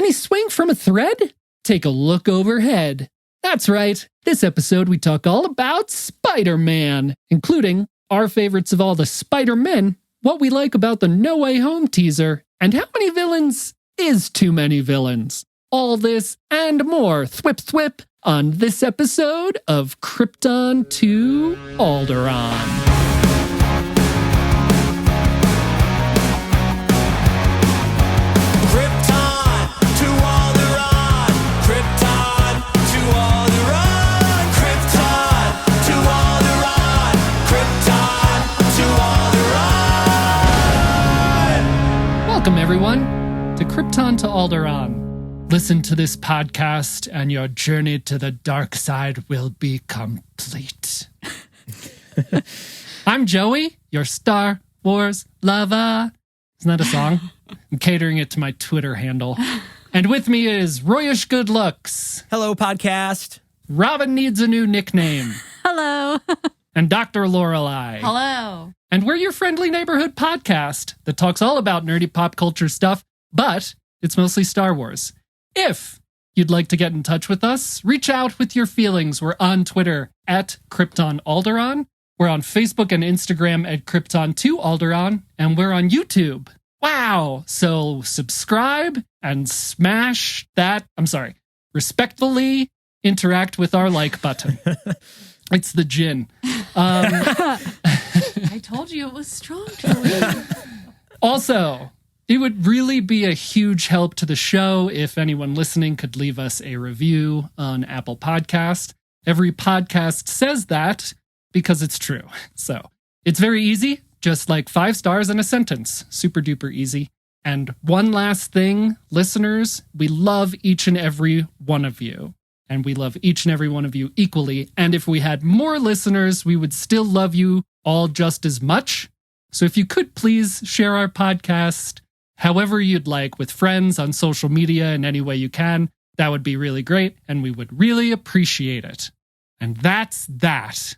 Any swing from a thread? Take a look overhead. That's right. This episode we talk all about Spider-Man, including our favorites of all the Spider-Men, what we like about the No Way Home teaser, and how many villains is too many villains. All this and more, thwip thwip, on this episode of Krypton to Alderaan. Welcome, everyone, to Krypton to Alderaan. Listen to this podcast and your journey to the dark side will be complete. I'm Joey, your Star Wars lover. Isn't that a song? I'm catering it to my Twitter handle. And with me is Royish Good Looks. Hello, podcast. Robin needs a new nickname. Hello. And Dr. Lorelei. Hello. And we're your friendly neighborhood podcast that talks all about nerdy pop culture stuff, but it's mostly Star Wars. If you'd like to get in touch with us, reach out with your feelings. We're on Twitter at Krypton Alderaan. We're on Facebook and Instagram at Krypton to Alderaan. And we're on YouTube. Wow. So subscribe and smash that. Respectfully interact with our like button. It's the gin. I told you it was strong, Joey. Also, it would really be a huge help to the show if anyone listening could leave us a review on Apple Podcast. Every podcast says that because it's true. So it's very easy, just like 5 stars and a sentence. Super duper easy. And one last thing, listeners, we love each and every one of you. And we love each and every one of you equally. And if we had more listeners, we would still love you all just as much. So if you could please share our podcast however you'd like with friends on social media in any way you can, that would be really great. And we would really appreciate it. And that's that.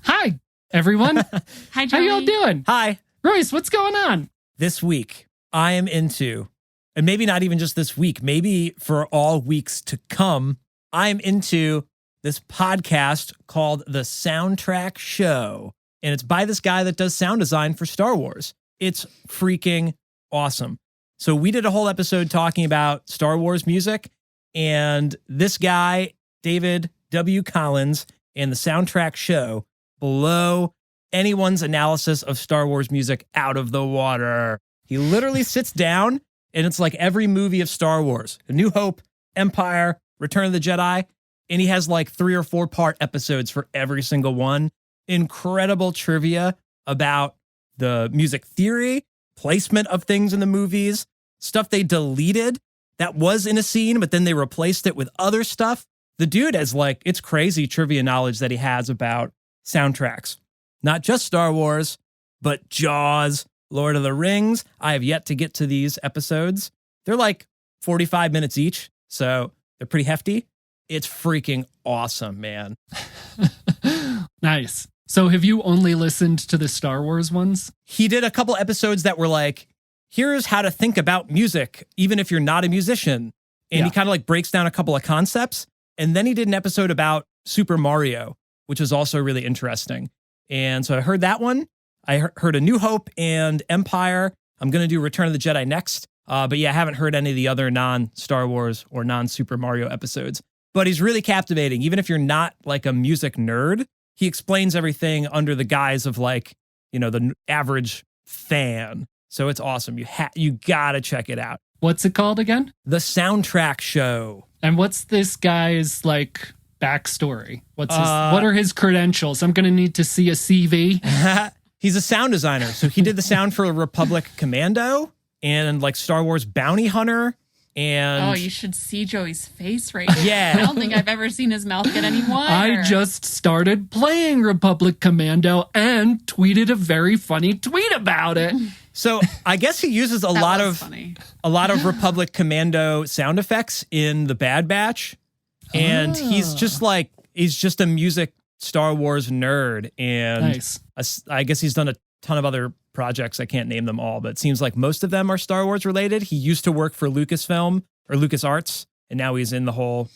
Hi, everyone. Hi, Joey. How y'all doing? Hi. Royce, what's going on? This week, I am into, and maybe not even just this week, maybe for all weeks to come, I'm into this podcast called The Soundtrack Show. And it's by this guy that does sound design for Star Wars. It's freaking awesome. So we did a whole episode talking about Star Wars music. And this guy, David W. Collins, and The Soundtrack Show blow anyone's analysis of Star Wars music out of the water. He literally sits down and it's like every movie of Star Wars, A New Hope, Empire, Return of the Jedi, and he has like 3 or 4 part episodes for every single one. Incredible trivia about the music theory, placement of things in the movies, stuff they deleted that was in a scene, but then they replaced it with other stuff. The dude has like, it's crazy trivia knowledge that he has about soundtracks. Not just Star Wars, but Jaws, Lord of the Rings. I have yet to get to these episodes. They're like 45 minutes each, so they're pretty hefty. It's freaking awesome, man. Nice. So have you only listened to the Star Wars ones? He did a couple episodes that were like, here's how to think about music, even if you're not a musician. And he kind of like breaks down a couple of concepts. And then he did an episode about Super Mario, which was also really interesting. And so I heard that one. I heard A New Hope and Empire. I'm going to do Return of the Jedi next. But yeah, I haven't heard any of the other non-Star Wars or non-Super Mario episodes. But he's really captivating. Even if you're not like a music nerd, he explains everything under the guise of like, you know, the average fan. So it's awesome. You gotta check it out. What's it called again? The Soundtrack Show. And what's this guy's like backstory? What are his credentials? I'm gonna need to see a CV. He's a sound designer. So he did the sound for Republic Commando and like Star Wars Bounty Hunter. And you should see Joey's face right now. Yeah. I don't think I've ever seen his mouth get any wider. I just started playing Republic Commando and tweeted a very funny tweet about it. So I guess he uses a lot of Republic Commando sound effects in the Bad Batch. And he's just a music Star Wars nerd. And nice. I guess he's done a ton of other projects. I can't name them all, but it seems like most of them are Star Wars related. He used to work for Lucasfilm or LucasArts, and now he's in the whole,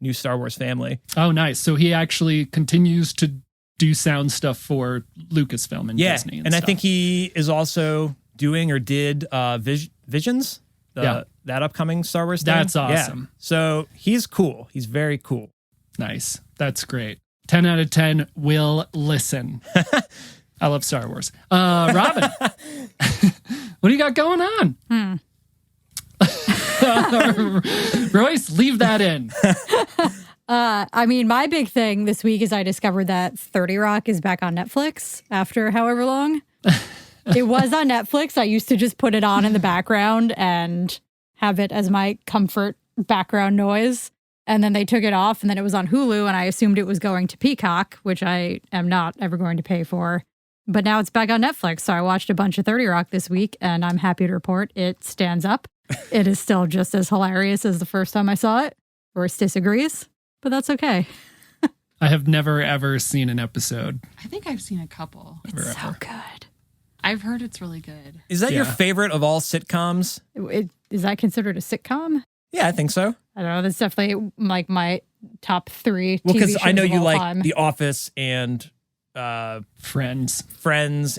new Star Wars family. Oh, nice. So he actually continues to do sound stuff for Lucasfilm and Disney. And I stuff. think he is also doing or did Visions, that upcoming Star Wars thing. That's awesome. Yeah. So he's cool. He's very cool. Nice. That's great. 10 out of 10 will listen. I love Star Wars. Robin, what do you got going on? Royce, leave that in. I mean, my big thing this week is I discovered that 30 Rock is back on Netflix after however long. It was on Netflix. I used to just put it on in the background and have it as my comfort background noise. And then they took it off, and then it was on Hulu, and I assumed it was going to Peacock, which I am not ever going to pay for. But now it's back on Netflix, so I watched a bunch of 30 Rock this week, and I'm happy to report it stands up. It is still just as hilarious as the first time I saw it. Royce disagrees, but that's okay. I have never, ever seen an episode. I think I've seen a couple. It's so good. I've heard it's really good. Is that your favorite of all sitcoms? Is that considered a sitcom? Yeah, I think so. I don't know. That's definitely like my top 3 Well, TV because shows I know of you all like time. The Office and Friends,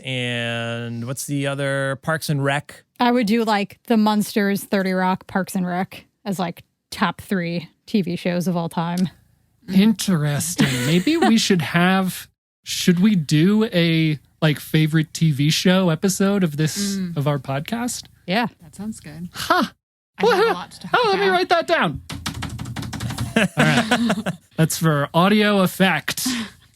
and what's the other? Parks and Rec. I would do like The Munsters, 30 Rock, Parks and Rec as like top 3 TV shows of all time. Interesting. Maybe we should we do a like favorite TV show episode of this of our podcast? Yeah. That sounds good. Huh. I have a lot to talk about. Let me write that down. All right. That's for audio effect.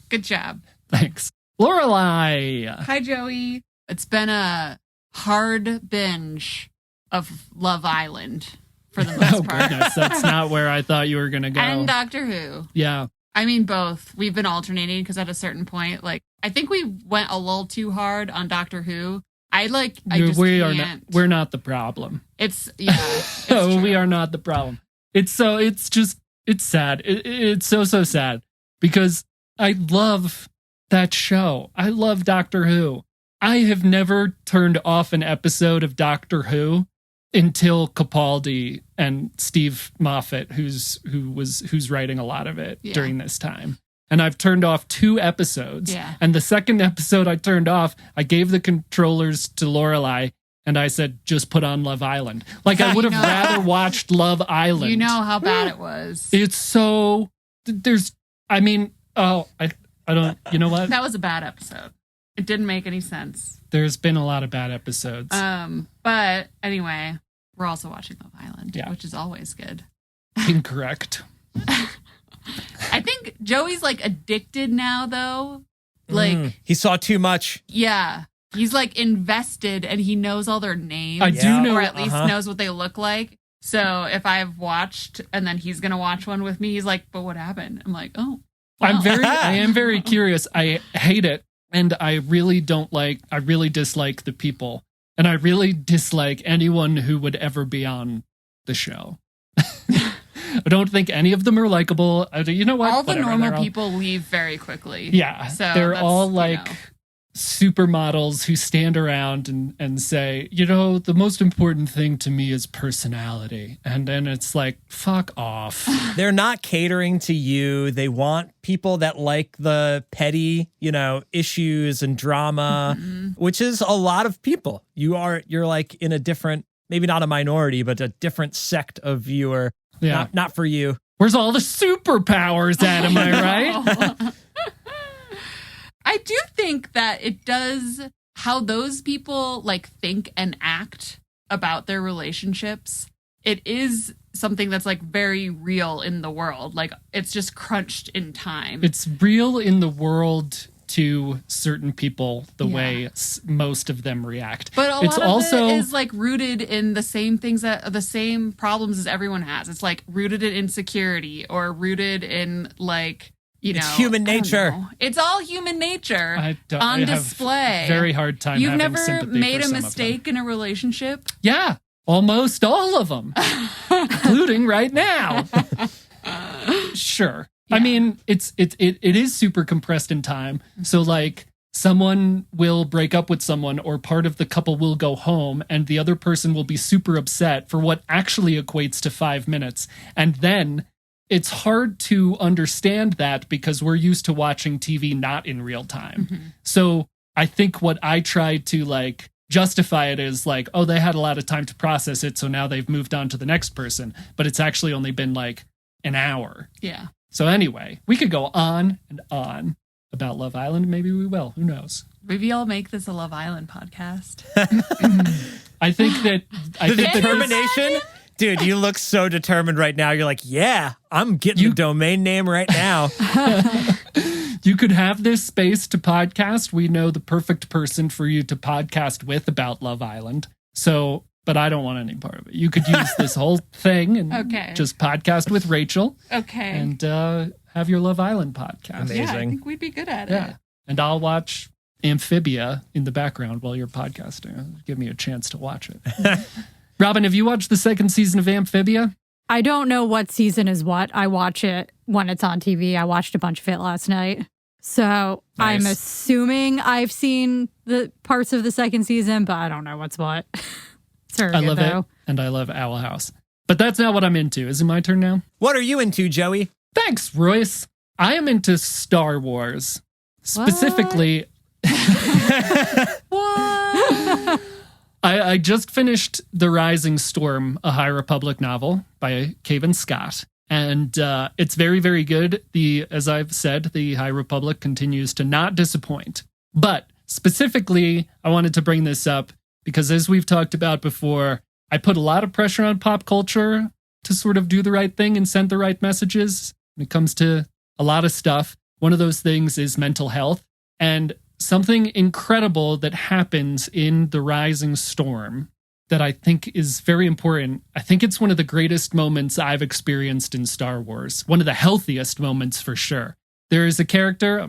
Good job. Thanks. Lorelai. Hi, Joey. It's been a hard binge of Love Island for the most part. Goodness, that's not where I thought you were going to go. And Doctor Who. Yeah. I mean, both. We've been alternating because at a certain point, like, I think we went a little too hard on Doctor Who. We're not the problem. It's No, we are not the problem. It's sad. It's so sad because I love that show. I love Doctor Who. I have never turned off an episode of Doctor Who until Capaldi and Steve Moffat, who's writing a lot of it during this time. And I've turned off 2 episodes. Yeah. And the second episode I turned off, I gave the controllers to Lorelai and I said, just put on Love Island. Like I would have rather watched Love Island. You know how bad it was. It's so I don't, you know what? That was a bad episode. It didn't make any sense. There's been a lot of bad episodes. But anyway, we're also watching Love Island, which is always good. Incorrect. I think Joey's like addicted now, though. Like he saw too much. Yeah, he's like invested, and he knows all their names. I do know, or at least knows what they look like. So if I've watched, and then he's gonna watch one with me, he's like, "But what happened?" I'm like, "Oh, well." I am very curious. I hate it, and I really dislike the people, and I really dislike anyone who would ever be on the show. I don't think any of them are likable. You know what? All the normal people leave very quickly. Yeah. So they're all like supermodels who stand around and say, the most important thing to me is personality. And then it's like, fuck off. They're not catering to you. They want people that like the petty, issues and drama, which is a lot of people. You're like in a different, maybe not a minority, but a different sect of viewer. Yeah. Not for you. Where's all the superpowers at? Am I right? I do think that it does how those people like think and act about their relationships. It is something that's like very real in the world. Like it's just crunched in time. It's real in the world to certain people the way most of them react. But a lot of it is like rooted in the same things the same problems as everyone has. It's like rooted in insecurity or rooted in like, it's human nature. It's all human nature on display. Very hard time. You've having never made a mistake in a relationship? Yeah, almost all of them, including right now. Sure. Yeah. I mean, it is super compressed in time. So like someone will break up with someone or part of the couple will go home and the other person will be super upset for what actually equates to 5 minutes. And then it's hard to understand that because we're used to watching TV not in real time. Mm-hmm. So I think what I tried to like justify it is like, oh, they had a lot of time to process it, so now they've moved on to the next person. But it's actually only been like an hour. Yeah. So anyway, we could go on and on about Love Island. Maybe we will. Who knows? Maybe I'll make this a Love Island podcast. I think that The determination? Dude, you look so determined right now. You're like, yeah, I'm getting the domain name right now. you could have this space to podcast. We know the perfect person for you to podcast with about Love Island. So, but I don't want any part of it. You could use this whole thing and just podcast with Rachel. Okay. And have your Love Island podcast. Amazing. Yeah, I think we'd be good at Yeah. it. And I'll watch Amphibia in the background while you're podcasting. Give me a chance to watch it. Robin, have you watched the second season of Amphibia? I don't know what season is what. I watch it when it's on TV. I watched a bunch of it last night. So Nice. I'm assuming I've seen the parts of the second season, but I don't know what's what. It's very I good, love though. it. And I love Owl House. But that's not what I'm into. Is it my turn now? What are you into, Joey? Thanks, Royce. I am into Star Wars. Specifically, What? I just finished The Rising Storm, a High Republic novel by Cavan Scott. And it's very, very good. As I've said, the High Republic continues to not disappoint. But specifically, I wanted to bring this up because as we've talked about before, I put a lot of pressure on pop culture to sort of do the right thing and send the right messages when it comes to a lot of stuff. One of those things is mental health. And something incredible that happens in The Rising Storm that I think is very important. I think it's one of the greatest moments I've experienced in Star Wars. One of the healthiest moments for sure. There is a character,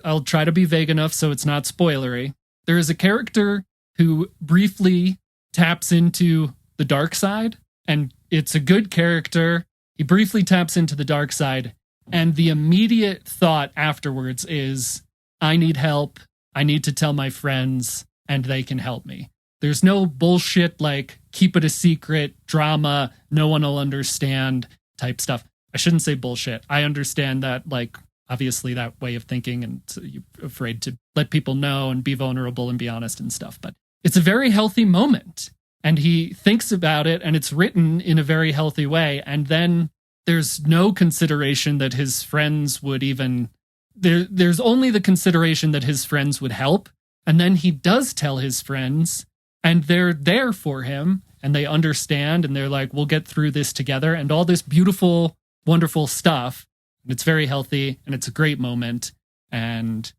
I'll try to be vague enough so it's not spoilery. There is a character who briefly taps into the dark side, and it's a good character. He briefly taps into the dark side, and the immediate thought afterwards is, I need help. I need to tell my friends, and they can help me. There's no bullshit like keep it a secret, drama, no one will understand type stuff. I shouldn't say bullshit. I understand that, like, obviously that way of thinking, and so you're afraid to let people know and be vulnerable and be honest and stuff. But it's a very healthy moment, and he thinks about it, and it's written in a very healthy way. And then there's no consideration that his friends would even... There's only the consideration that his friends would help. And then he does tell his friends, and they're there for him, and they understand, and they're like, we'll get through this together, and all this beautiful, wonderful stuff. It's very healthy, and it's a great moment. And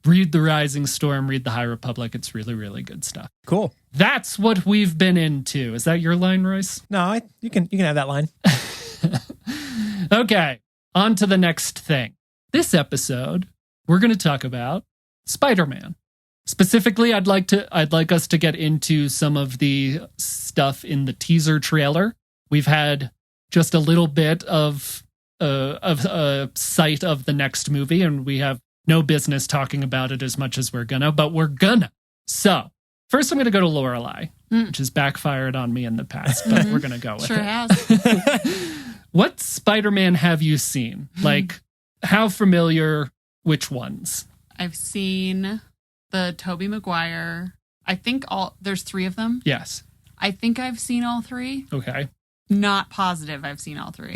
read The Rising Storm, read The High Republic. It's really, really good stuff. Cool. That's what we've been into. Is that your line, Royce? No, you can have that line. Okay, on to the next thing. This episode, we're going to talk about Spider-Man. Specifically, I'd like us to get into some of the stuff in the teaser trailer. We've had just a little bit of a sight of the next movie, and we have no business talking about it as much as we're gonna, but we're gonna. So, first I'm going to go to Lorelai, which has backfired on me in the past, but we're going to go with Sure it. has. What Spider-Man have you seen? Like, how familiar, which ones? I've seen the Tobey Maguire. I think there's 3 of them. Yes. I think I've seen all 3. Okay. Not positive I've seen all 3.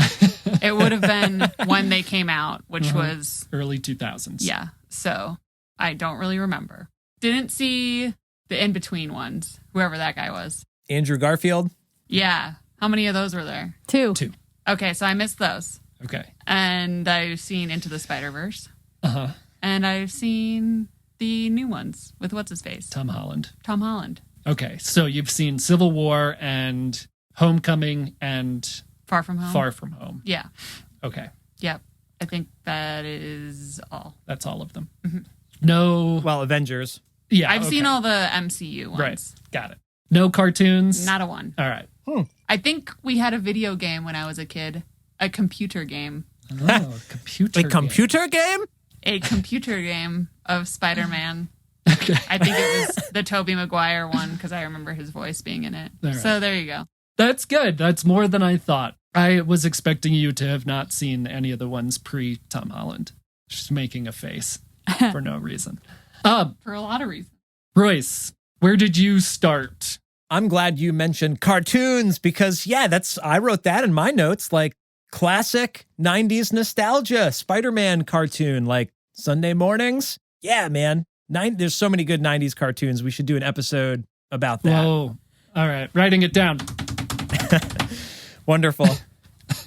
It would have been when they came out, which was... early 2000s. Yeah. So I don't really remember. Didn't see the in-between ones, whoever that guy was. Andrew Garfield. Yeah. How many of those were there? 2. Okay, so I missed those. Okay. And I've seen Into the Spider-Verse. Uh-huh. And I've seen the new ones with what's-his-face? Tom Holland. Tom Holland. Okay, so you've seen Civil War and Homecoming and Far From Home. Far From Home. Yeah. Okay, Yep. I think that is all. that's all of them. Mm-hmm. No. Well, Avengers. Yeah, I've seen okay. all the MCU ones. Right, got it. No cartoons? Not a one. All right. I think we had a video game when I was a kid. A computer game. Oh, computer A game. computer game? A computer game of Spider-Man Okay. I think it was the Tobey Maguire one because I remember his voice being in it. All So right. there you go. That's good. That's more than I thought. I was expecting you to have not seen any of the ones pre-Tom Holland. Just making a face for no reason. For a lot of reasons. Royce, where did you start? I'm glad you mentioned cartoons because, yeah, I wrote that in my notes, like classic 90s nostalgia, Spider-Man cartoon, like Sunday mornings. Yeah, man. There's so many good 90s cartoons. We should do an episode about that. Whoa. All right. Writing it down. Wonderful.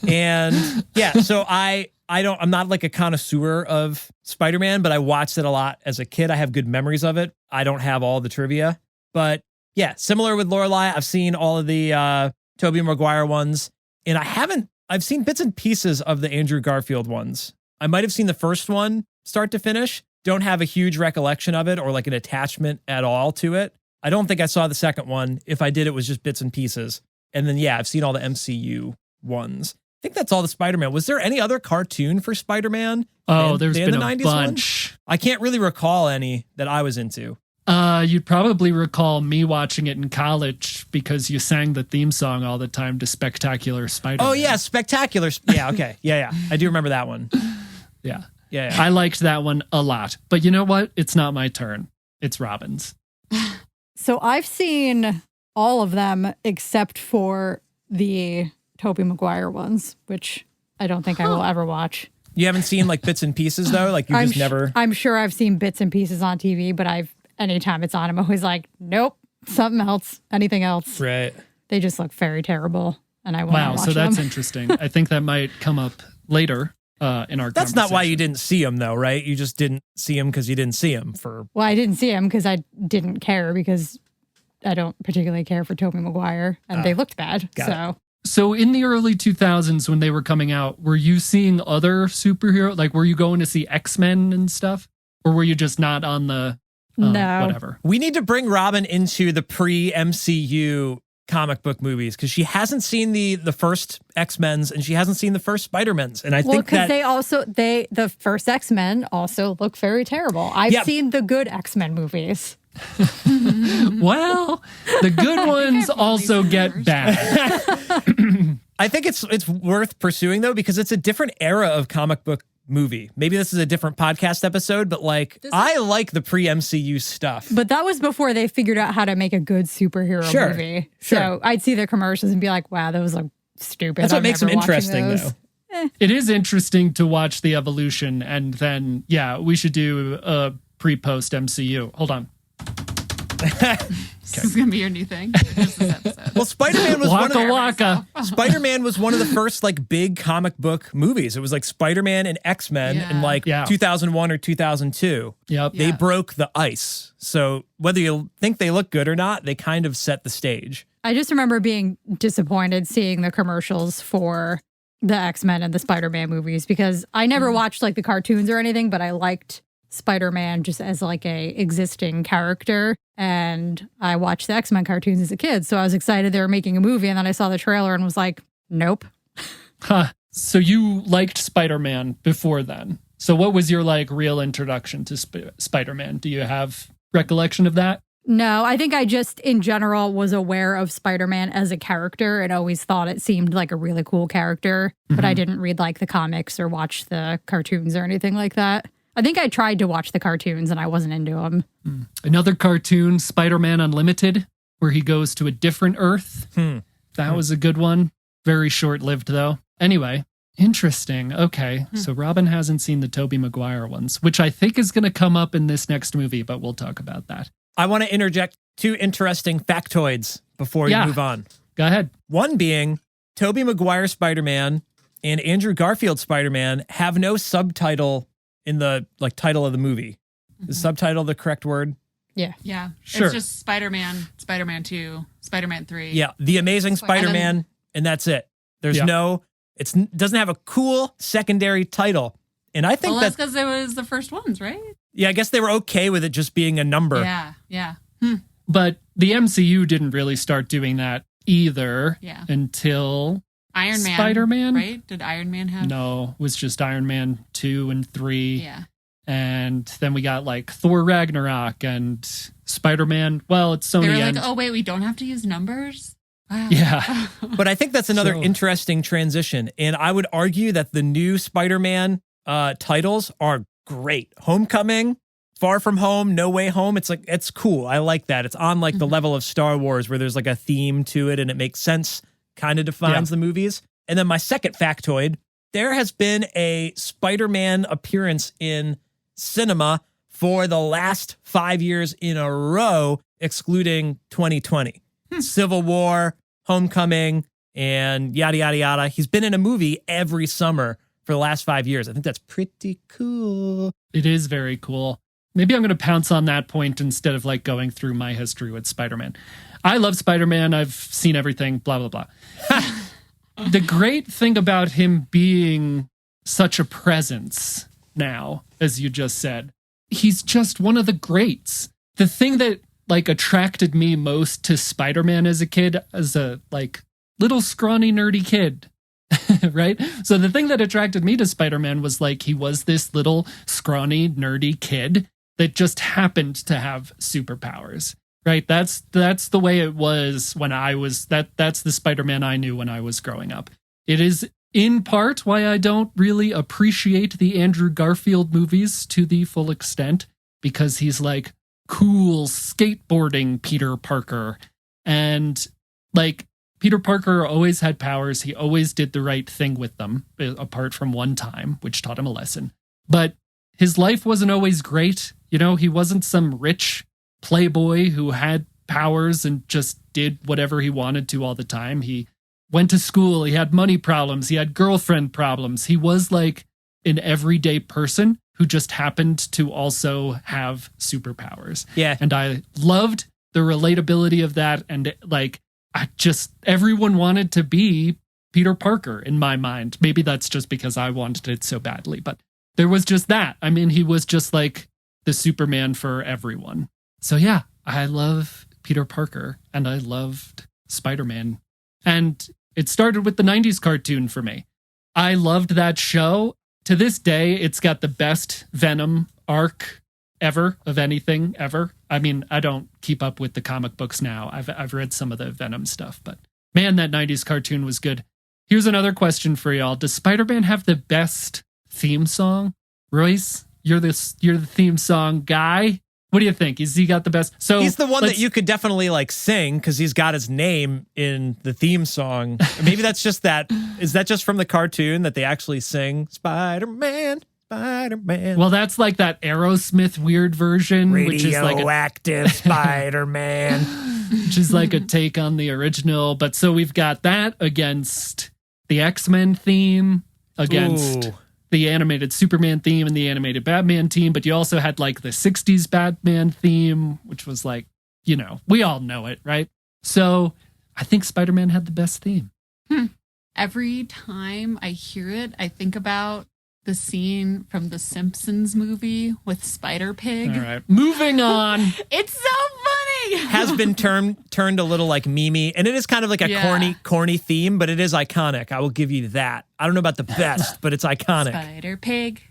And yeah, so I'm not like a connoisseur of Spider-Man, but I watched it a lot as a kid. I have good memories of it. I don't have all the trivia, but yeah, similar with Lorelai. I've seen all of the Tobey Maguire ones, and I've seen bits and pieces of the Andrew Garfield ones. I might have seen the first one start to finish. Don't have a huge recollection of it or like an attachment at all to it. I don't think I saw the second one. If I did, it was just bits and pieces. And then, yeah, I've seen all the MCU ones. I think that's all the Spider-Man. Was there any other cartoon for Spider-Man? Oh, there's been the a 90s bunch. One? I can't really recall any that I was into. You'd probably recall me watching it in college because you sang the theme song all the time to Spectacular Spider-Man. Oh, yeah, Spectacular. Yeah, okay. Yeah. I do remember that one. Yeah. Yeah. I liked that one a lot. But you know what? It's not my turn. It's Robin's. So I've seen all of them except for the Tobey Maguire ones, which I don't think I will ever watch. You haven't seen like bits and pieces though? Like you just never... I'm sure I've seen bits and pieces on TV, but anytime it's on, I'm always like, nope, something else, anything else. Right. They just look very terrible, and I won't watch so that's them. interesting. I think that might come up later in our That's not why you conversation. didn't see them though, right? You just didn't see them because you didn't see them for... Well, I didn't see them because I didn't care because I don't particularly care for Tobey Maguire, and they looked bad. Got So in the early 2000s when they were coming out, were you seeing other superhero? Like, were you going to see X-Men and stuff? Or were you just not on the No. whatever? We need to bring Robin into the pre-MCU comic book movies because she hasn't seen the first X-Men's and she hasn't seen the first Spider-Man's. And I think because that... the first X-Men also look very terrible. I've Yeah. seen the good X-Men movies. Well, the good ones I've also only get seen bad. I think it's worth pursuing though because it's a different era of comic book movie. Maybe this is a different podcast episode, but like I like the pre-MCU stuff. But that was before they figured out how to make a good superhero Sure, movie. sure. So I'd see the commercials and be like, wow, those look stupid. That's what I'm makes them never watching interesting those. though. It is interesting to watch the evolution, and then, yeah, we should do a pre-post MCU. Hold on. This is going to be your new thing. Just this episode. Well, Spider-Man was one of the... Waka waka. Spider-Man was one of the first like big comic book movies. It was like Spider-Man and X-Men in like Yeah. 2001 or 2002. Yep. They Yeah. broke the ice. So whether you think they look good or not, they kind of set the stage. I just remember being disappointed seeing the commercials for the X-Men and the Spider-Man movies because I never watched like the cartoons or anything, but I liked Spider-Man just as like a existing character. And I watched the X-Men cartoons as a kid. So I was excited they were making a movie. And then I saw the trailer and was like, nope. Huh. So you liked Spider-Man before then. So what was your like real introduction to Spider-Man? Do you have recollection of that? No, I think I just in general was aware of Spider-Man as a character and always thought it seemed like a really cool character. But I didn't read like the comics or watch the cartoons or anything like that. I think I tried to watch the cartoons and I wasn't into them. Another cartoon, Spider-Man Unlimited, where he goes to a different Earth. That was a good one. Very short-lived, though. Anyway, interesting. Okay, so Robin hasn't seen the Tobey Maguire ones, which I think is going to come up in this next movie, but we'll talk about that. I want to interject two interesting factoids before you move on. Go ahead. One being Tobey Maguire Spider-Man and Andrew Garfield Spider-Man have no subtitle in the like title of the movie. Is subtitle the correct word? Yeah. Yeah. Sure. It's just Spider-Man, Spider-Man 2, Spider-Man 3. Yeah, The Amazing Spider-Man, and that's it. There's it doesn't have a cool secondary title. And I think Well, that's because it was the first ones, right? I guess they were okay with it just being a number. Yeah. But the MCU didn't really start doing that either Yeah. until Iron Man. Spider-Man? Right? Did Iron Man have? No, it was just Iron Man 2 and 3. Yeah. And then we got like Thor Ragnarok and Spider-Man. Well, it's Sony. They were and like, oh, wait, we don't have to use numbers? Wow. yeah. But I think that's another So- interesting transition. And I would argue that the new Spider-Man titles are great. Homecoming, Far From Home, No Way Home. It's like, it's cool. I like that. It's on like the level of Star Wars where there's like a theme to it and it makes sense, kind of defines the movies. And then my second factoid, there has been a Spider-Man appearance in cinema for the last 5 years in a row, excluding 2020. Civil War, Homecoming, and yada, yada, yada. He's been in a movie every summer for the last 5 years. I think that's pretty cool. It is very cool. Maybe I'm going to pounce on that point instead of like going through my history with Spider-Man. I love Spider-Man. I've seen everything, blah, blah, blah. The great thing about him being such a presence now, as you just said, he's just one of the greats. The thing that like attracted me most to Spider-Man as a kid, as a like little scrawny nerdy kid, right? So the thing that attracted me to Spider-Man was like he was this little scrawny nerdy kid that just happened to have superpowers, right? That's the way it was when I was that's the Spider-Man I knew when I was growing up. It is in part why I don't really appreciate the Andrew Garfield movies to the full extent, because he's like cool skateboarding Peter Parker. And like Peter Parker always had powers. He always did the right thing with them, apart from one time, which taught him a lesson. But his life wasn't always great. You know, he wasn't some rich playboy who had powers and just did whatever he wanted to all the time. He went to school. He had money problems. He had girlfriend problems. He was like an everyday person who just happened to also have superpowers. Yeah. And I loved the relatability of that. And like, everyone wanted to be Peter Parker in my mind. Maybe that's just because I wanted it so badly, but there was just that. I mean, he was just like the Superman for everyone. So yeah, I love Peter Parker and I loved Spider-Man. And it started with the 90s cartoon for me. I loved that show. To this day, it's got the best Venom arc ever of anything ever. I mean, I don't keep up with the comic books now. I've read some of the Venom stuff, but man, that 90s cartoon was good. Here's another question for y'all. Does Spider-Man have the best theme song? Royce, you're the theme song guy. What do you think? Has he got the best? So he's the one that you could definitely like sing because he's got his name in the theme song. Maybe that's just that. Is that just from the cartoon that they actually sing Spider-Man, Spider-Man? Well, that's like that Aerosmith weird version, which is like radioactive Spider-Man, which is like a take on the original. But so we've got that against the X-Men theme, against the animated Superman theme and the animated Batman theme, but you also had like the 60s Batman theme, which was like, you know, we all know it, right? So I think Spider-Man had the best theme. Every time I hear it, I think about the scene from the Simpsons movie with Spider-Pig. All right, moving on. It's so funny. has been turned a little like memey, and it is kind of like a corny theme, but it is iconic. I will give you that. I don't know about the best, but it's iconic. Spider-Pig.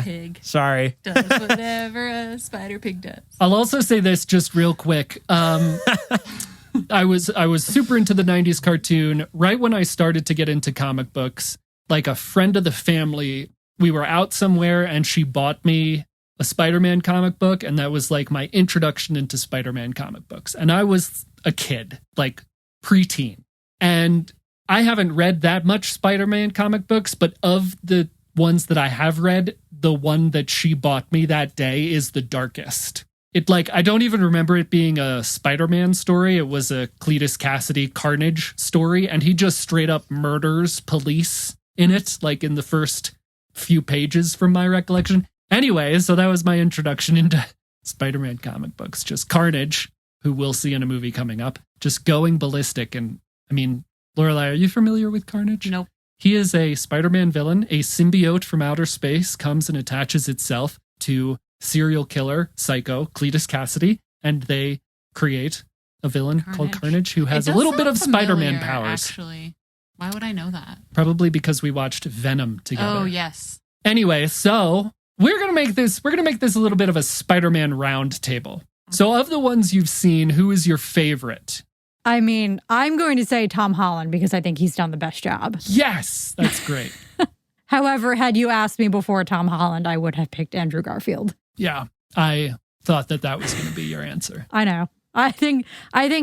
Pig Sorry. does whatever a spider pig does. I'll also say this just real quick. I was super into the 90s cartoon right when I started to get into comic books. Like a friend of the family, we were out somewhere and she bought me a Spider-Man comic book, and that was like my introduction into Spider-Man comic books. And I was a kid, like preteen. And I haven't read that much Spider-Man comic books, but of the ones that I have read, the one that she bought me that day is the darkest. It like, I don't even remember it being a Spider-Man story. It was a Cletus Cassidy Carnage story, and he just straight up murders police in it, like in the first few pages from my recollection. Anyway, so that was my introduction into Spider-Man comic books. Just Carnage, who we'll see in a movie coming up, just going ballistic. And I mean, Lorelai, are you familiar with Carnage? Nope. He is a Spider-Man villain. A symbiote from outer space comes and attaches itself to serial killer psycho Cletus Cassidy, and they create a villain called Carnage who has a little bit of Spider-Man powers. Actually, why would I know that? Probably because we watched Venom together. Oh, yes. Anyway, so we're gonna make this a little bit of a Spider-Man round table. So of the ones you've seen, who is your favorite? I mean, I'm going to say Tom Holland because I think he's done the best job. Yes, that's great. However, had you asked me before Tom Holland, I would have picked Andrew Garfield. Yeah, I thought that was going to be your answer. I know. I think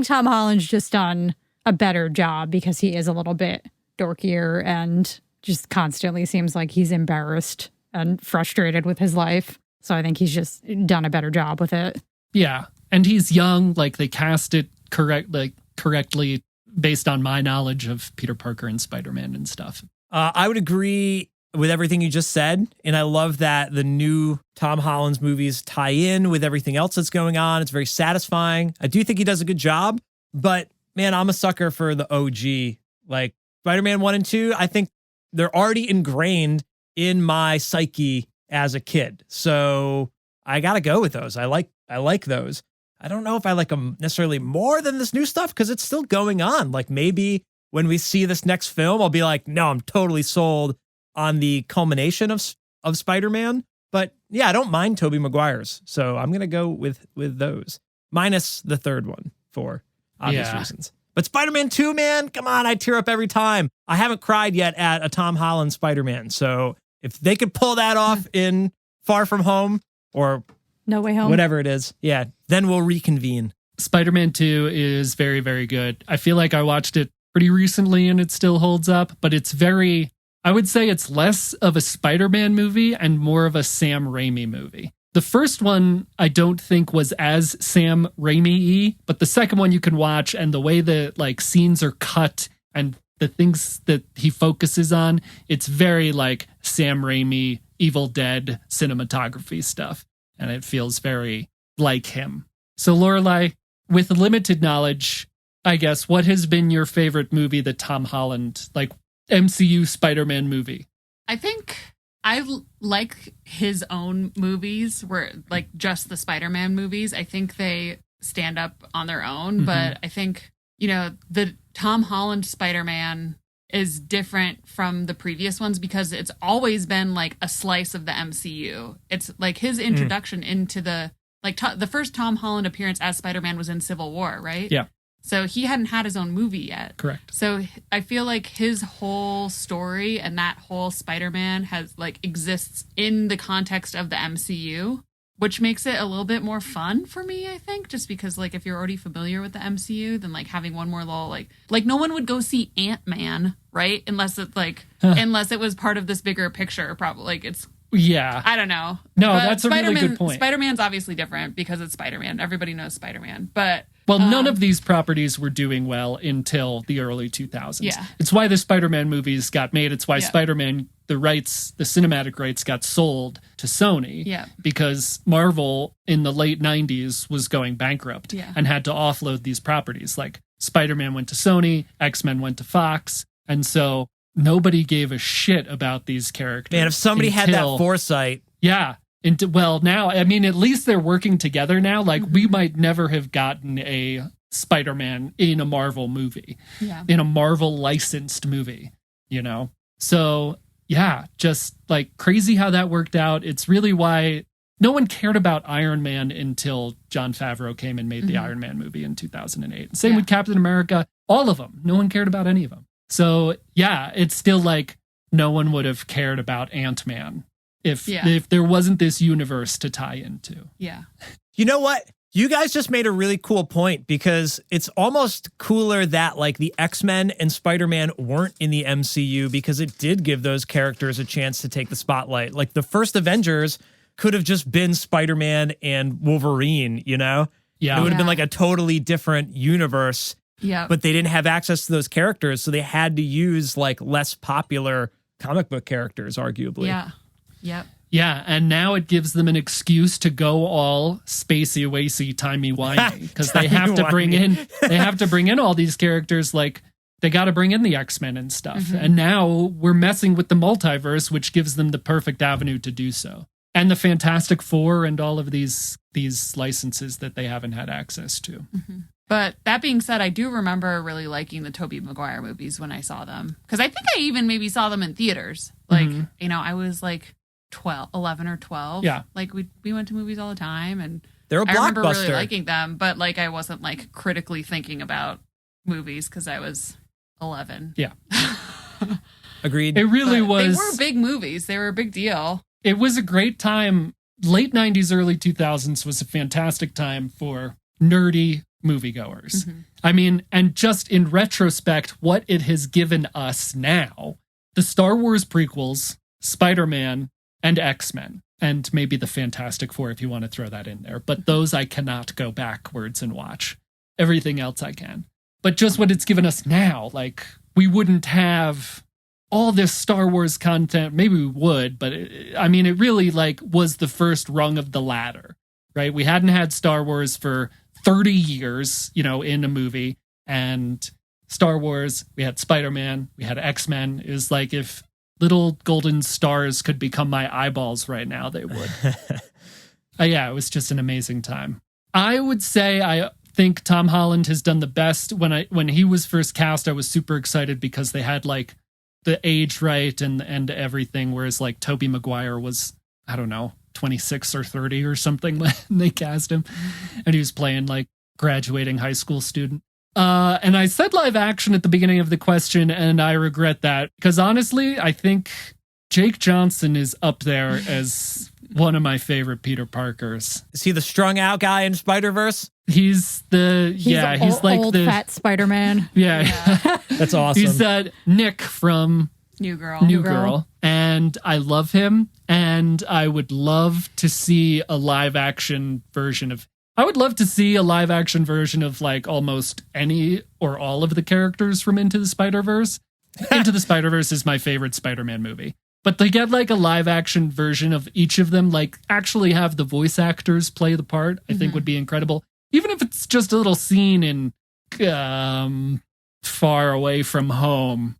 Tom Holland's just done a better job because he is a little bit dorkier and just constantly seems like he's embarrassed and frustrated with his life. So I think he's just done a better job with it. Yeah, and he's young. Like they cast it correctly based on my knowledge of Peter Parker and Spider-Man and stuff. I would agree with everything you just said. And I love that the new Tom Holland's movies tie in with everything else that's going on. It's very satisfying. I do think he does a good job. But man, I'm a sucker for the OG. Like Spider-Man 1 and 2, I think they're already ingrained in my psyche as a kid. So I got to go with those. I like those. I don't know if I like them necessarily more than this new stuff because it's still going on. Like maybe when we see this next film, I'll be like, no, I'm totally sold on the culmination of Spider-Man. But yeah, I don't mind Tobey Maguire's. So I'm going to go with those. Minus the third one for obvious reasons. But Spider-Man 2, man, come on, I tear up every time. I haven't cried yet at a Tom Holland Spider-Man. So if they could pull that off in Far From Home or No Way Home, whatever it is, yeah, then we'll reconvene. Spider-Man 2 is very, very good. I feel like I watched it pretty recently and it still holds up, but it's very, I would say it's less of a Spider-Man movie and more of a Sam Raimi movie. The first one, I don't think was as Sam Raimi-y, but the second one you can watch and the way the like scenes are cut and the things that he focuses on, it's very like Sam Raimi, Evil Dead cinematography stuff. And it feels very like him. So Lorelai, with limited knowledge, I guess, what has been your favorite movie that Tom Holland, like MCU Spider-Man movie? I think I like his own movies, where like just the Spider-Man movies. I think they stand up on their own, but I think, you know, the Tom Holland Spider-Man is different from the previous ones because it's always been like a slice of the MCU. It's like his introduction into the, like the first Tom Holland appearance as Spider-Man was in Civil War, right? Yeah. So he hadn't had his own movie yet. Correct. So I feel like his whole story and that whole Spider-Man has like exists in the context of the MCU, which makes it a little bit more fun for me, I think, just because like if you're already familiar with the MCU, then like having one more little like no one would go see Ant-Man, right? Unless it's like unless it was part of this bigger picture, probably like it's I don't know. No, but that's a really good point. Spider-Man's obviously different because it's Spider-Man. Everybody knows Spider-Man, but well, none of these properties were doing well until the early 2000s. Yeah. It's why the Spider-Man movies got made. It's why Spider-Man, the cinematic rights got sold to Sony. Yeah. Because Marvel in the late 90s was going bankrupt and had to offload these properties. Like Spider-Man went to Sony, X-Men went to Fox. And so nobody gave a shit about these characters. Man, if somebody had that foresight. Yeah. Well, now, I mean, at least they're working together now. Like, we might never have gotten a Spider-Man in a Marvel movie, in a Marvel licensed movie, you know? So, yeah, just like crazy how that worked out. It's really why no one cared about Iron Man until Jon Favreau came and made the Iron Man movie in 2008. Same with Captain America, all of them. No one cared about any of them. So, yeah, it's still like no one would have cared about Ant-Man if there wasn't this universe to tie into. Yeah. You know what? You guys just made a really cool point because it's almost cooler that like the X-Men and Spider-Man weren't in the MCU because it did give those characters a chance to take the spotlight. Like the first Avengers could have just been Spider-Man and Wolverine, you know? Yeah. It would have been like a totally different universe. Yeah. But they didn't have access to those characters, so they had to use like less popular comic book characters, arguably. Yeah. Yep. Yeah, and now it gives them an excuse to go all spacey, wacy, timey-wimey because they have to bring in all these characters. Like they got to bring in the X-Men and stuff. And now we're messing with the multiverse, which gives them the perfect avenue to do so. And the Fantastic Four and all of these licenses that they haven't had access to. But that being said, I do remember really liking the Tobey Maguire movies when I saw them. Because I think I even maybe saw them in theaters. Like, you know, I was like 11 or 12. Yeah. Like we went to movies all the time, and They're a I remember really blockbuster. liking them, but like I wasn't like critically thinking about movies because I was 11. Yeah. Agreed. It really But was. They were big movies. They were a big deal. It was a great time. Late 90s, early 2000s was a fantastic time for nerdy moviegoers. Mm-hmm. I mean, and just in retrospect, what it has given us now, the Star Wars prequels, Spider-Man, and X-Men, and maybe the Fantastic Four if you want to throw that in there. But those I cannot go backwards and watch. Everything else I can. But just what it's given us now, like, we wouldn't have all this Star Wars content. Maybe we would, but it really like was the first rung of the ladder, right? We hadn't had Star Wars for 30 years, in a movie, and Star Wars, we had Spider-Man, we had X-Men. It was like if little golden stars could become my eyeballs right now, they would. Yeah, it was just an amazing time. I would say I think Tom Holland has done the best. When he was first cast, I was super excited because they had like the age right and everything, whereas like Tobey Maguire was, I don't know, 26 or 30 or something when they cast him, and he was playing like graduating high school student. And I said live action at the beginning of the question, and I regret that because honestly, I think Jake Johnson is up there as one of my favorite Peter Parkers. Is he the strung out guy in Spider-Verse? He's like old the fat Spider-Man. Yeah. That's awesome. He's Nick from New Girl. New Girl, and I love him, and I would love to see a live action version of like almost any or all of the characters from Into the Spider-Verse. Into the Spider-Verse is my favorite Spider-Man movie. But they get like a live action version of each of them, like actually have the voice actors play the part, I think would be incredible. Even if it's just a little scene in Far Away From Home,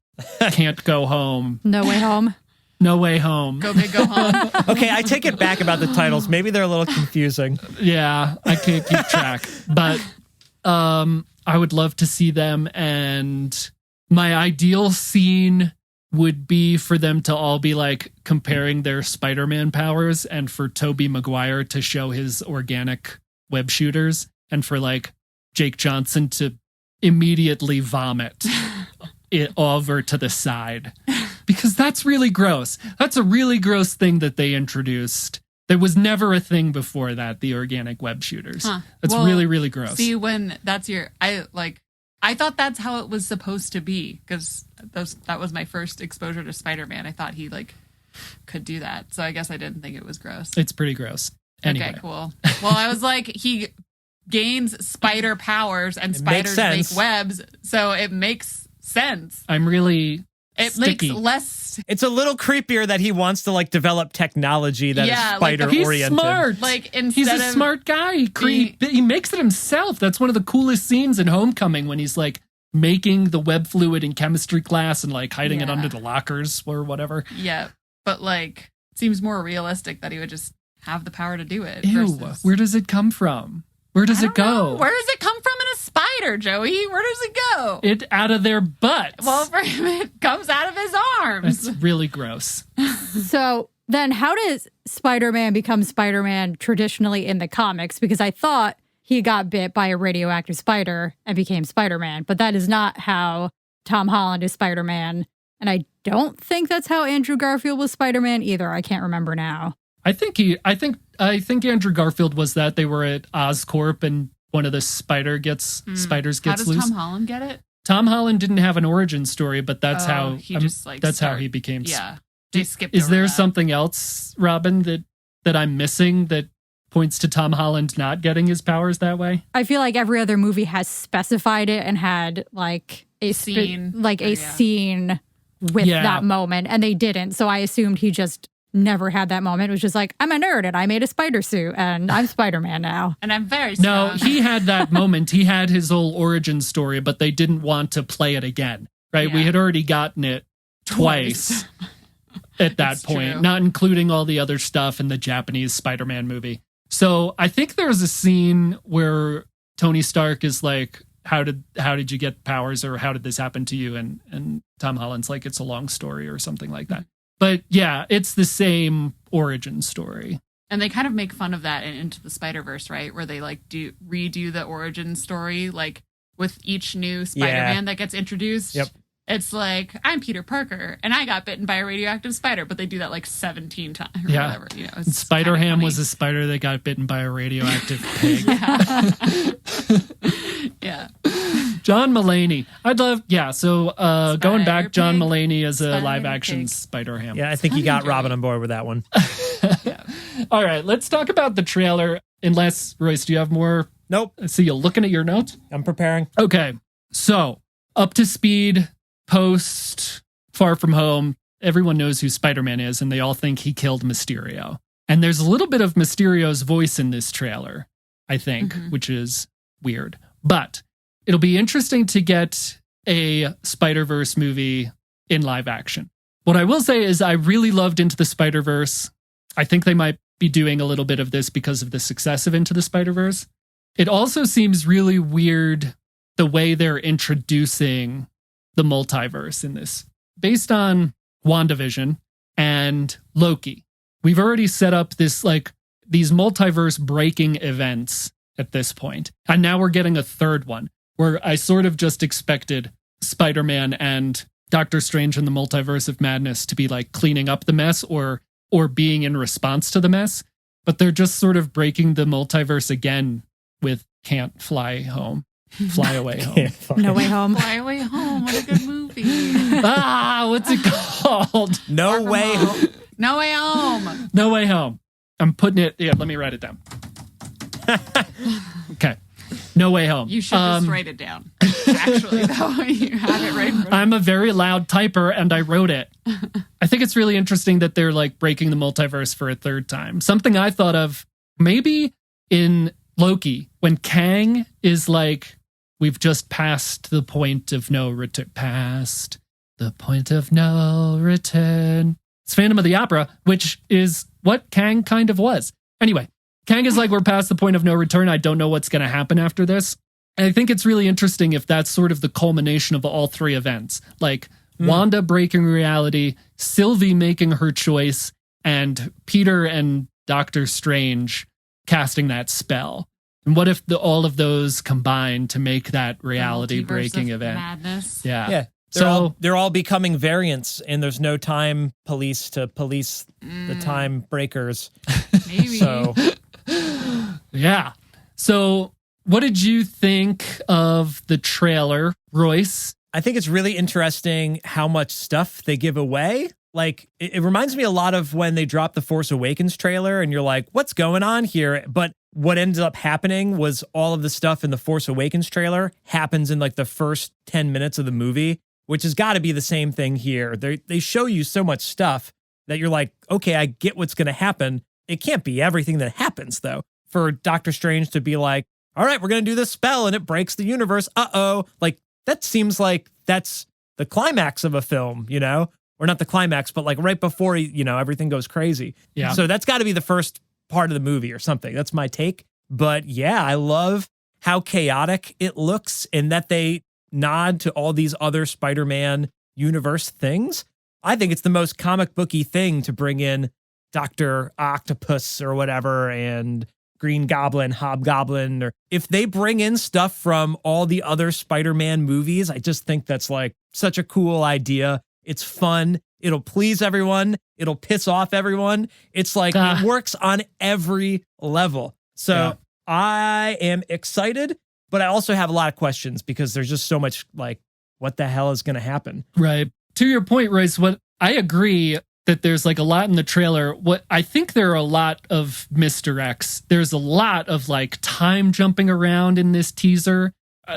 Can't Go Home. No Way Home. No Way Home. Go Big, Go Home. Okay, I take it back about the titles. Maybe they're a little confusing. Yeah, I can't keep track. But I would love to see them, and my ideal scene would be for them to all be like comparing their Spider-Man powers, and for Tobey Maguire to show his organic web shooters, and for like Jake Johnson to immediately vomit it over to the side. Because that's really gross. That's a really gross thing that they introduced. There was never a thing before that, the organic web shooters. Huh. That's Well, really, really gross. See, when that's I thought that's how it was supposed to be, because that was my first exposure to Spider-Man. I thought he like could do that, so I guess I didn't think it was gross. It's pretty gross. Anyway. Okay, cool. Well, I was like, he gains spider powers, and It makes spiders make sense. webs, so it makes sense. I'm really It sticky. makes less It's a little creepier that he wants to like develop technology that is Yeah, like, spider He's oriented. smart. like He's instead a of smart guy. He makes it himself. That's one of the coolest scenes in Homecoming, when he's like making the web fluid in chemistry class and like hiding it Yeah. under the lockers or whatever. Yeah, but like it seems more realistic that he would just have the power to do it. Ew, versus- where does it come from? Where does I it don't go? know. Where does it come from in a spider, Joey? Where does it go? It out of their butts. Well, for him, it comes out of his arms. That's really gross. So then how does Spider-Man become Spider-Man traditionally in the comics? Because I thought he got bit by a radioactive spider and became Spider-Man, but that is not how Tom Holland is Spider-Man. And I don't think that's how Andrew Garfield was Spider-Man either. I can't remember now. I think Andrew Garfield was that. They were at Oscorp and one of the spiders gets How loose. does Tom Holland get it? Tom Holland didn't have an origin story, but that's how he just like that's how he became. Yeah, they skipped. Is over there that. something else, Robin, that I'm missing that points to Tom Holland not getting his powers that way? I feel like every other movie has specified it and had like a Scene. scene with Yeah. that moment, and they didn't. So I assumed he just never had that moment. It was just like, I'm a nerd and I made a spider suit and I'm Spider-Man now. And I'm very No, strong. he had that moment. He had his whole origin story, but they didn't want to play it again, right? We Yeah. had already gotten it twice at that It's point, true. not including all the other stuff in the Japanese Spider-Man movie. So I think there's a scene where Tony Stark is like, how did you get powers, or how did this happen to you? And Tom Holland's like, it's a long story or something like that. But yeah, it's the same origin story. And they kind of make fun of that in Into the Spider-Verse, right? Where they like redo the origin story, like with each new Spider-Man that gets introduced. Yep. It's like, I'm Peter Parker and I got bitten by a radioactive spider, but they do that like 17 times or whatever. You know, Spider-Ham was a spider that got bitten by a radioactive pig. Yeah. John Mulaney. So going back, John Pig. Mulaney as a Spider live-action Pig. Spider-Ham. Yeah, I think you got Robin on board with that one. Yeah. All right, let's talk about the trailer. Unless, Royce, do you have more? Nope, I see you looking at your notes. I'm preparing. Okay, so up to speed, post Far From Home, everyone knows who Spider-Man is, and they all think he killed Mysterio. And there's a little bit of Mysterio's voice in this trailer, I think, which is weird. But it'll be interesting to get a Spider-Verse movie in live action. What I will say is I really loved Into the Spider-Verse. I think they might be doing a little bit of this because of the success of Into the Spider-Verse. It also seems really weird the way they're introducing the multiverse in this. Based on WandaVision and Loki, we've already set up this these multiverse breaking events at this point. And now we're getting a third one where I sort of just expected Spider-Man and Doctor Strange and the Multiverse of Madness to be like cleaning up the mess or being in response to the mess. But they're just sort of breaking the multiverse again with Can't Fly Home. Fly Away Home. No Way Home. Fly Away Home. What a good movie. What's it called? No Way Home. No Way Home. No Way Home. I'm putting it. Yeah, let me write it down. Okay. No Way Home. You should just write it down. Actually, though, you have it right in front of I'm a very loud typer and I wrote it. I think it's really interesting that they're like breaking the multiverse for a third time. Something I thought of maybe in Loki when Kang is like, we've just passed the point of no return. Past the point of no return. It's Phantom of the Opera, which is what Kang kind of was. Anyway, Kang is like, we're past the point of no return. I don't know what's going to happen after this. And I think it's really interesting if that's sort of the culmination of all three events. Like Wanda breaking reality, Sylvie making her choice, and Peter and Doctor Strange casting that spell. And what if all of those combine to make that reality breaking event? Madness. Yeah. They're all becoming variants, and there's no time police to police the time breakers. Maybe. So yeah. So what did you think of the trailer, Royce? I think it's really interesting how much stuff they give away. Like, it reminds me a lot of when they dropped the Force Awakens trailer and you're like, what's going on here? But what ended up happening was all of the stuff in the Force Awakens trailer happens in like the first 10 minutes of the movie, which has got to be the same thing here. They show you so much stuff that you're like, okay, I get what's going to happen. It can't be everything that happens, though. For Doctor Strange to be like, all right, we're going to do this spell and it breaks the universe. Uh-oh. Like, that seems like that's the climax of a film, you know? Or not the climax, but like right before, everything goes crazy. Yeah. So that's got to be the first part of the movie or something. That's my take. But yeah, I love how chaotic it looks and that they nod to all these other Spider-Man universe things. I think it's the most comic booky thing to bring in Dr. Octopus or whatever and Green Goblin, Hobgoblin, or if they bring in stuff from all the other Spider-Man movies, I just think that's like such a cool idea. It's fun. It'll please everyone. It'll piss off everyone. It's like it works on every level. So I am excited, but I also have a lot of questions because there's just so much like, what the hell is going to happen? Right. To your point, Royce, what I agree that there's like a lot in the trailer. What I think there are a lot of misdirects. There's a lot of like time jumping around in this teaser.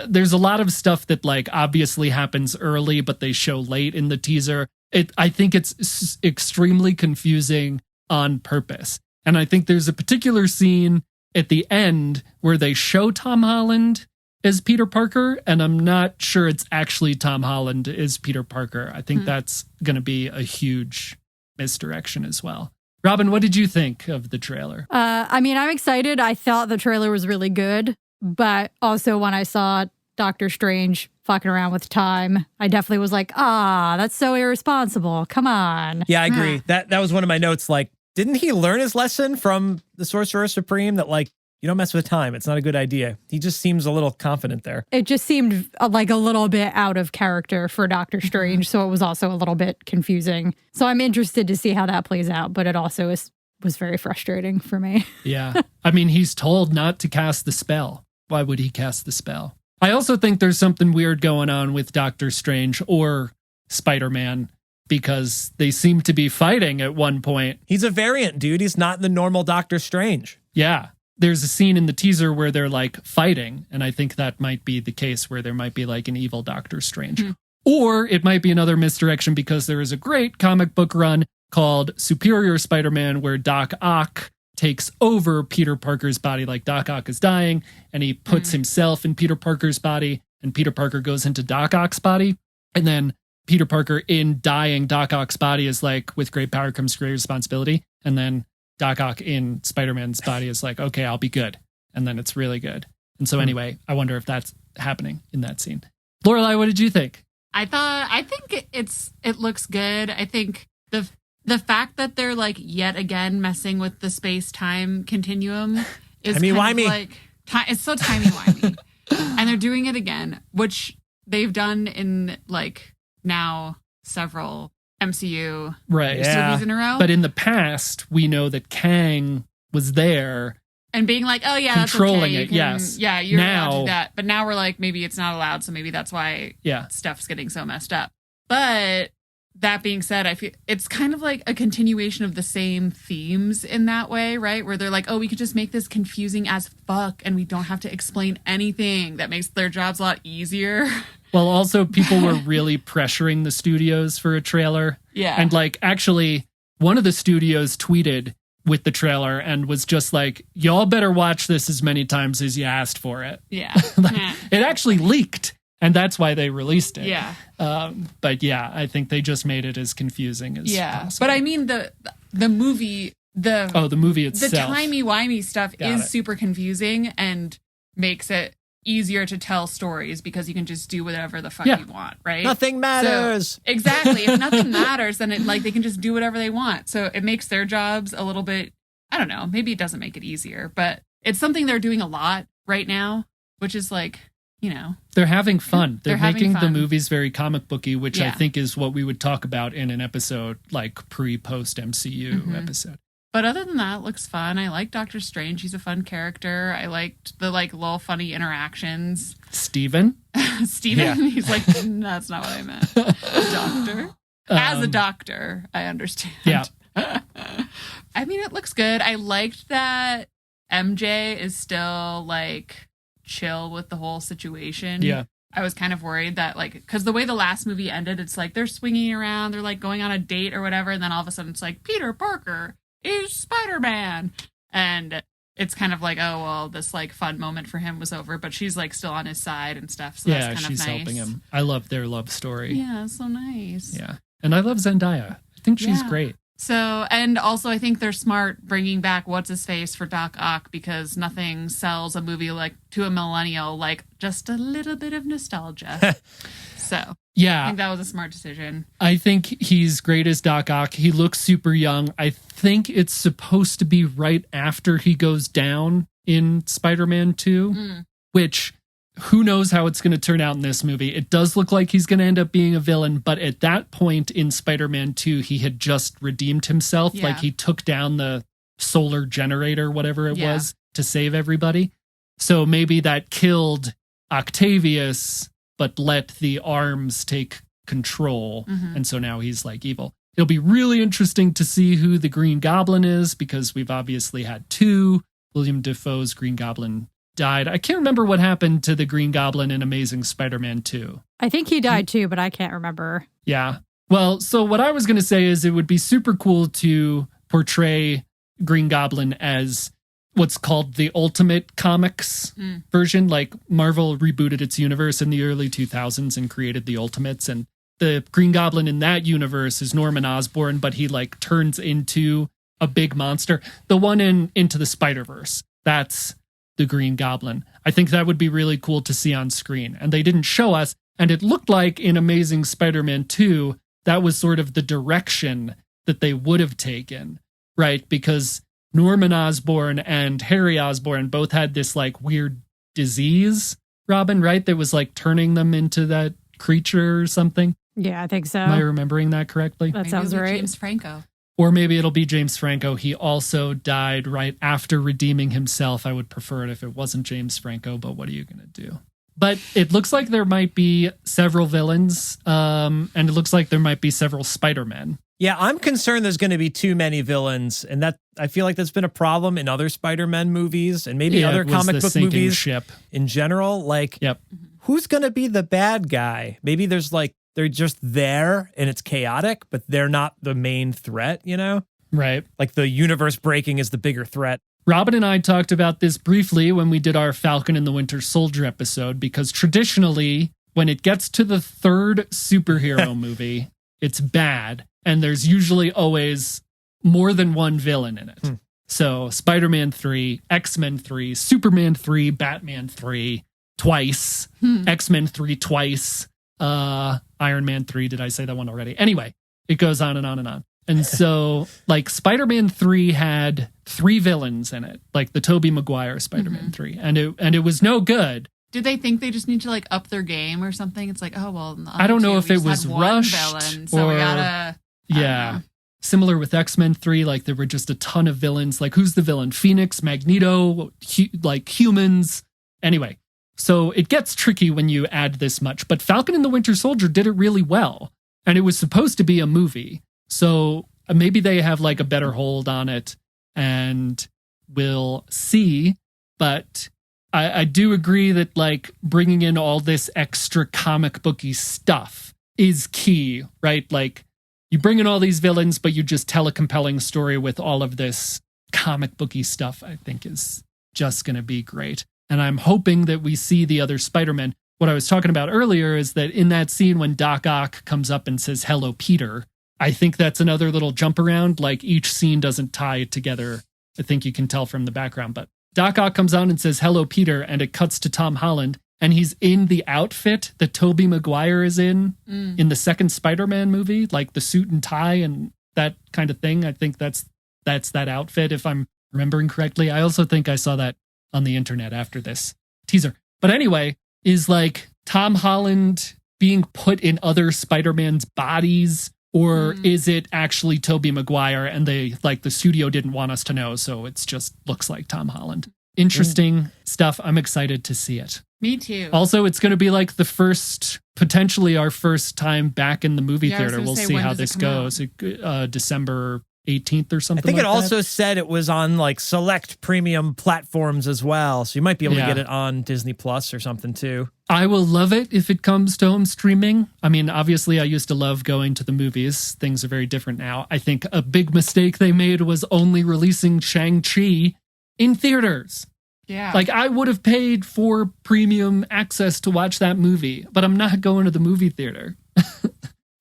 There's a lot of stuff that like obviously happens early, but they show late in the teaser. I think it's extremely confusing on purpose. And I think there's a particular scene at the end where they show Tom Holland as Peter Parker, and I'm not sure it's actually Tom Holland as Peter Parker. I think that's going to be a huge misdirection as well. Robin, what did you think of the trailer? I mean, I'm excited. I thought the trailer was really good, but also when I saw Doctor Strange fucking around with time, I definitely was like, that's so irresponsible. Come on. Yeah, I agree. That was one of my notes. Like, Didn't he learn his lesson from the Sorcerer Supreme that, like, you don't mess with time. It's not a good idea. He just seems a little confident there. It just seemed like a little bit out of character for Doctor Strange, so it was also a little bit confusing. So I'm interested to see how that plays out, but it also was very frustrating for me. Yeah. I mean, he's told not to cast the spell. Why would he cast the spell? I also think there's something weird going on with Doctor Strange or Spider-Man because they seem to be fighting at one point. He's a variant, dude. He's not the normal Doctor Strange. Yeah. There's a scene in the teaser where they're like fighting, and I think that might be the case where there might be like an evil Doctor Strange. Or it might be another misdirection because there is a great comic book run called Superior Spider-Man where Doc Ock takes over Peter Parker's body, like Doc Ock is dying, and he puts himself in Peter Parker's body, and Peter Parker goes into Doc Ock's body, and then Peter Parker in dying Doc Ock's body is like, with great power comes great responsibility, and then Doc Ock in Spider-Man's body is like, okay, I'll be good. And then it's really good. And so anyway, I wonder if that's happening in that scene. Lorelai, what did you think? I think it looks good. I think the fact that they're like yet again messing with the space-time continuum is timey-wimey. Like it's so timey-wimey. And they're doing it again, which they've done in like now several MCU movies in a row. But in the past, we know that Kang was there and being like, oh yeah, controlling that's okay. yes. Yeah, you're allowed to do that. But now we're like, maybe it's not allowed, so maybe that's why stuff's getting so messed up. But that being said, I feel it's kind of like a continuation of the same themes in that way, right? Where they're like, oh, we could just make this confusing as fuck and we don't have to explain anything. That makes their jobs a lot easier. Well, also, people were really pressuring the studios for a trailer. Yeah. And, like, actually, one of the studios tweeted with the trailer and was just like, y'all better watch this as many times as you asked for it. Yeah. It actually leaked, and that's why they released it. Yeah. But, yeah, I think they just made it as confusing as possible. But, I mean, the movie... the movie itself. The timey-wimey stuff is super confusing and makes it easier to tell stories because you can just do whatever the fuck you want, right? Nothing matters. So, exactly. If nothing matters, then they can just do whatever they want. So it makes their jobs a little bit, I don't know, maybe it doesn't make it easier, but it's something they're doing a lot right now, which is like, you know. They're having fun. They're making fun. the movies very comic booky, which I think is what we would talk about in an episode like pre-post MCU episode. But other than that, it looks fun. I like Doctor Strange. He's a fun character. I liked the little funny interactions. Steven? He's like, that's not what I meant. Doctor. As a doctor, I understand. Yeah. I mean, it looks good. I liked that MJ is still like chill with the whole situation. Yeah. I was kind of worried that because the way the last movie ended, it's like they're swinging around, they're like going on a date or whatever. And then all of a sudden it's like, Peter Parker is Spider-Man. And it's kind of like, oh, well, this like fun moment for him was over, but she's like still on his side and stuff. So that's kind of nice. Yeah, she's helping him. I love their love story. Yeah, so nice. Yeah. And I love Zendaya. I think she's great. So, and also I think they're smart bringing back What's-His-Face for Doc Ock because nothing sells a movie like to a millennial like just a little bit of nostalgia. So, yeah, I think that was a smart decision. I think he's great as Doc Ock. He looks super young. I think it's supposed to be right after he goes down in Spider-Man 2, which who knows how it's going to turn out in this movie. It does look like he's going to end up being a villain, but at that point in Spider-Man 2, he had just redeemed himself. Yeah. Like he took down the solar generator, whatever it was, to save everybody. So maybe that killed Octavius, but let the arms take control. And so now he's like evil. It'll be really interesting to see who the Green Goblin is because we've obviously had two. William Dafoe's Green Goblin died. I can't remember what happened to the Green Goblin in Amazing Spider-Man 2. I think he died too, but I can't remember. Yeah. Well, so what I was going to say is it would be super cool to portray Green Goblin as what's called the Ultimate Comics version. Like Marvel rebooted its universe in the early 2000s and created the Ultimates. And the Green Goblin in that universe is Norman Osborn, but he like turns into a big monster. The one in Into the Spider-Verse, that's the Green Goblin. I think that would be really cool to see on screen. And they didn't show us. And it looked like in Amazing Spider-Man 2, that was sort of the direction that they would have taken, right? Because Norman Osborn and Harry Osborn both had this like weird disease, Robin, right? That was like turning them into that creature or something. Yeah, I think so. Am I remembering that correctly? That Maybe sounds it'll be right. James Franco. Or maybe it'll be James Franco. He also died right after redeeming himself. I would prefer it if it wasn't James Franco, but what are you going to do? But it looks like there might be several villains, and it looks like there might be several Spider-Men. Yeah, I'm concerned there's going to be too many villains, and that I feel like that's been a problem in other Spider-Man movies and maybe other it was comic the book sinking movies ship. in general. Like, Yep. who's going to be the bad guy? Maybe there's like, they're just there and it's chaotic, but they're not the main threat, you know? Right. Like the universe breaking is the bigger threat. Robin and I talked about this briefly when we did our Falcon and the Winter Soldier episode, because traditionally, when it gets to the third superhero movie, it's bad. And there's usually always more than one villain in it. So Spider-Man 3, X-Men 3, Superman 3, Batman 3, twice, X-Men 3 twice, Iron Man 3. Did I say that one already? Anyway, it goes on and on and on. And so, like, Spider-Man 3 had 3 villains in it, like the Tobey Maguire Spider-Man 3, and it was no good. Do they think they just need to like up their game or something? It's like, oh well, I don't know if it was rushed villain, so or we gotta. Yeah. Similar with X-Men 3, like there were just a ton of villains. Like, who's the villain? Phoenix, Magneto, like humans. Anyway, so it gets tricky when you add this much. But Falcon and the Winter Soldier did it really well. And it was supposed to be a movie. So maybe they have like a better hold on it, and we'll see. But I do agree that like bringing in all this extra comic booky stuff is key, right? Like, you bring in all these villains, but you just tell a compelling story with all of this comic booky stuff, I think is just going to be great. And I'm hoping that we see the other Spider-Man. What I was talking about earlier is that in that scene when Doc Ock comes up and says, "Hello, Peter," I think that's another little jump around. Like, each scene doesn't tie together. I think you can tell from the background. But Doc Ock comes on and says, "Hello, Peter," and it cuts to Tom Holland. And he's in the outfit that Tobey Maguire is in the second Spider-Man movie, like the suit and tie and that kind of thing. I think that's that outfit, if I'm remembering correctly. I also think I saw that on the internet after this teaser. But anyway, is like Tom Holland being put in other Spider-Man's bodies, or is it actually Tobey Maguire and the studio didn't want us to know, so it's just looks like Tom Holland. Interesting stuff. I'm excited to see it. Me too. Also, it's going to be like potentially our first time back in the movie theater. We'll see how this goes. December 18th or something. I think like it also said it was on like select premium platforms as well. So you might be able to get it on Disney Plus or something too. I will love it if it comes to home streaming. I mean, obviously I used to love going to the movies. Things are very different now. I think a big mistake they made was only releasing Shang-Chi in theaters. Yeah. Like, I would have paid for premium access to watch that movie, but I'm not going to the movie theater.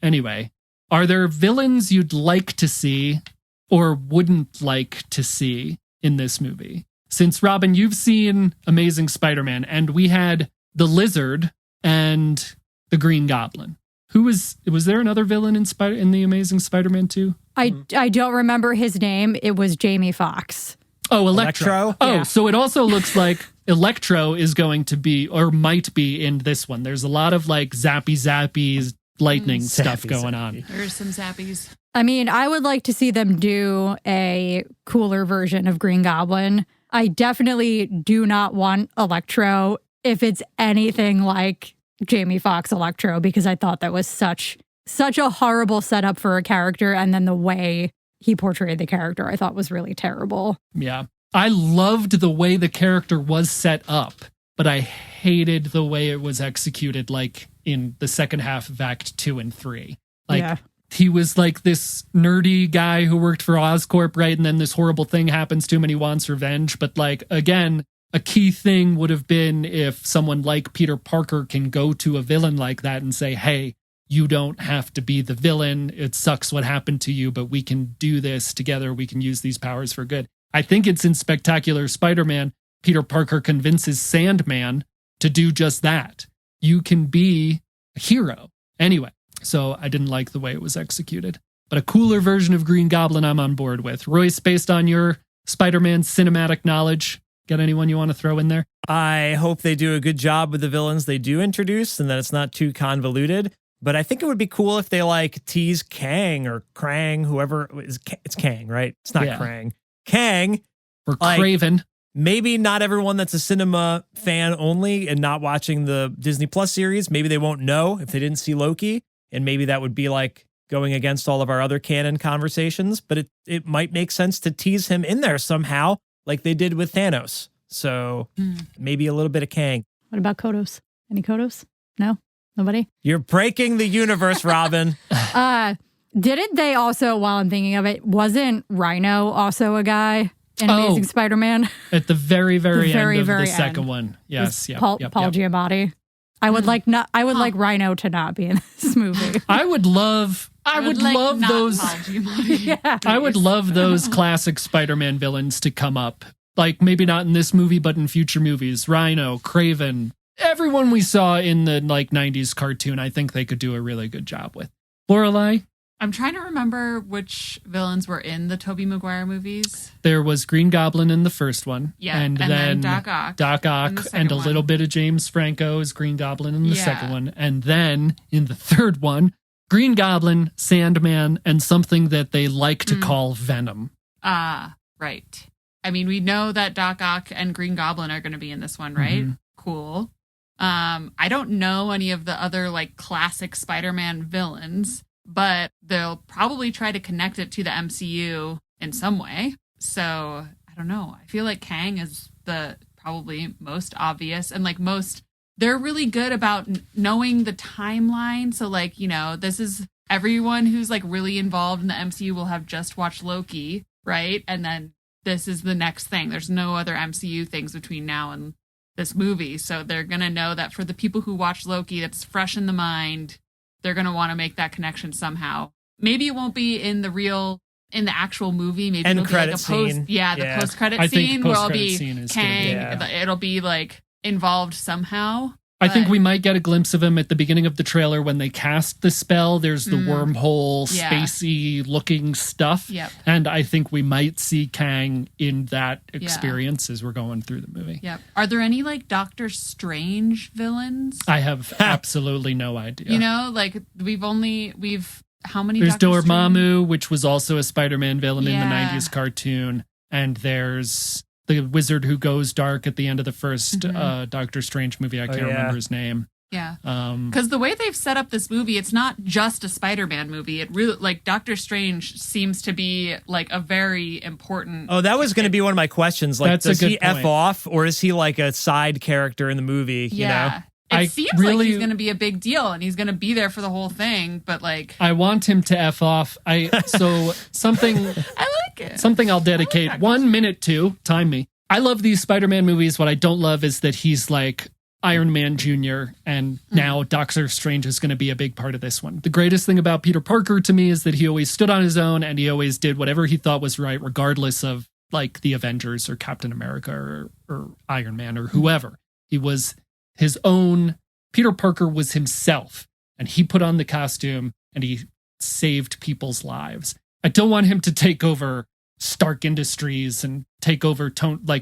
Anyway, are there villains you'd like to see or wouldn't like to see in this movie? Since, Robin, you've seen Amazing Spider-Man, and we had the Lizard and the Green Goblin. Was there another villain in the Amazing Spider-Man 2? I don't remember his name. It was Jamie Foxx. Oh, Electro. Oh, yeah. So it also looks like Electro is going to be, or might be, in this one. There's a lot of like zappy lightning stuff going on. There's some zappies. I mean, I would like to see them do a cooler version of Green Goblin. I definitely do not want Electro if it's anything like Jamie Foxx Electro, because I thought that was such a horrible setup for a character, and then the way he portrayed the character I thought was really terrible. Yeah. I loved the way the character was set up, but I hated the way it was executed, like in the second half of Act 2 and 3. Like, he was like this nerdy guy who worked for Oscorp, right? And then this horrible thing happens to him and he wants revenge. But like, again, a key thing would have been if someone like Peter Parker can go to a villain like that and say, "Hey, you don't have to be the villain. It sucks what happened to you, but we can do this together. We can use these powers for good." I think it's in Spectacular Spider-Man, Peter Parker convinces Sandman to do just that. You can be a hero. Anyway, so I didn't like the way it was executed. but a cooler version of Green Goblin I'm on board with. Royce, based on your Spider-Man cinematic knowledge, got anyone you want to throw in there? I hope they do a good job with the villains they do introduce and that it's not too convoluted. But I think it would be cool if they like tease Kang or Krang, whoever is. It's Kang, right? It's not Krang. Kang. Or Kraven. Maybe not everyone that's a cinema fan only and not watching the Disney Plus series. Maybe they won't know if they didn't see Loki. And maybe that would be like going against all of our other canon conversations. But it might make sense to tease him in there somehow, like they did with Thanos. So maybe a little bit of Kang. What about Kodos? Any Kodos? No? Nobody? You're breaking the universe, Robin. Didn't they also, while I'm thinking of it, wasn't Rhino also a guy in Amazing Spider-Man? At the very, very end of the second one. Yes. Paul Giamatti. I would like Rhino to not be in this movie. I would love those. I would love those classic Spider-Man villains to come up. Like maybe not in this movie, but in future movies. Rhino, Kraven, everyone we saw in the like 90s cartoon, I think they could do a really good job with. Lorelai? I'm trying to remember which villains were in the Tobey Maguire movies. There was Green Goblin in the first one. Yeah, and then Doc Ock. Doc Ock and a little bit of James Franco as Green Goblin in the second one. And then in the third one, Green Goblin, Sandman, and something that they like to call Venom. Right. I mean, we know that Doc Ock and Green Goblin are going to be in this one, right? Mm-hmm. Cool. I don't know any of the other like classic Spider-Man villains, but they'll probably try to connect it to the MCU in some way. So I don't know. I feel like Kang is the probably most obvious and like they're really good about knowing the timeline. So like, you know, this is everyone who's like really involved in the MCU will have just watched Loki, right? And then this is the next thing. There's no other MCU things between now and this movie. So they're going to know that for the people who watch Loki, that's fresh in the mind. They're going to want to make that connection somehow. Maybe it won't be in the actual movie. Maybe it'll be like a post scene. The post-credit scene where it'll be Kang. It'll be like involved somehow. I think we might get a glimpse of him at the beginning of the trailer when they cast the spell. There's the wormhole, spacey looking stuff. Yep. And I think we might see Kang in that experience as we're going through the movie. Yep. Are there any like Doctor Strange villains? I have absolutely no idea. You know, like how many? There's Doctor Dormammu, which was also a Spider-Man villain in the 90s cartoon. And there's the wizard who goes dark at the end of the first Doctor Strange movie. I can't remember his name. Yeah. Because the way they've set up this movie, it's not just a Spider-Man movie. It really, like, Doctor Strange seems to be, like, a very important... Oh, that was going to be one of my questions. Like, does he point. F off, or is he, like, a side character in the movie, you know? It seems like he's going to be a big deal, and he's going to be there for the whole thing, but, like... I want him to F off. Something... I like it. Something I'll dedicate 1 minute to. Time me. I love these Spider-Man movies. What I don't love is that he's like Iron Man Jr. and now Doctor Strange is going to be a big part of this one. The greatest thing about Peter Parker to me is that he always stood on his own and he always did whatever he thought was right, regardless of like the Avengers or Captain America or Iron Man or whoever. He was his own. Peter Parker was himself, and he put on the costume and he saved people's lives. I don't want him to take over Stark Industries and take over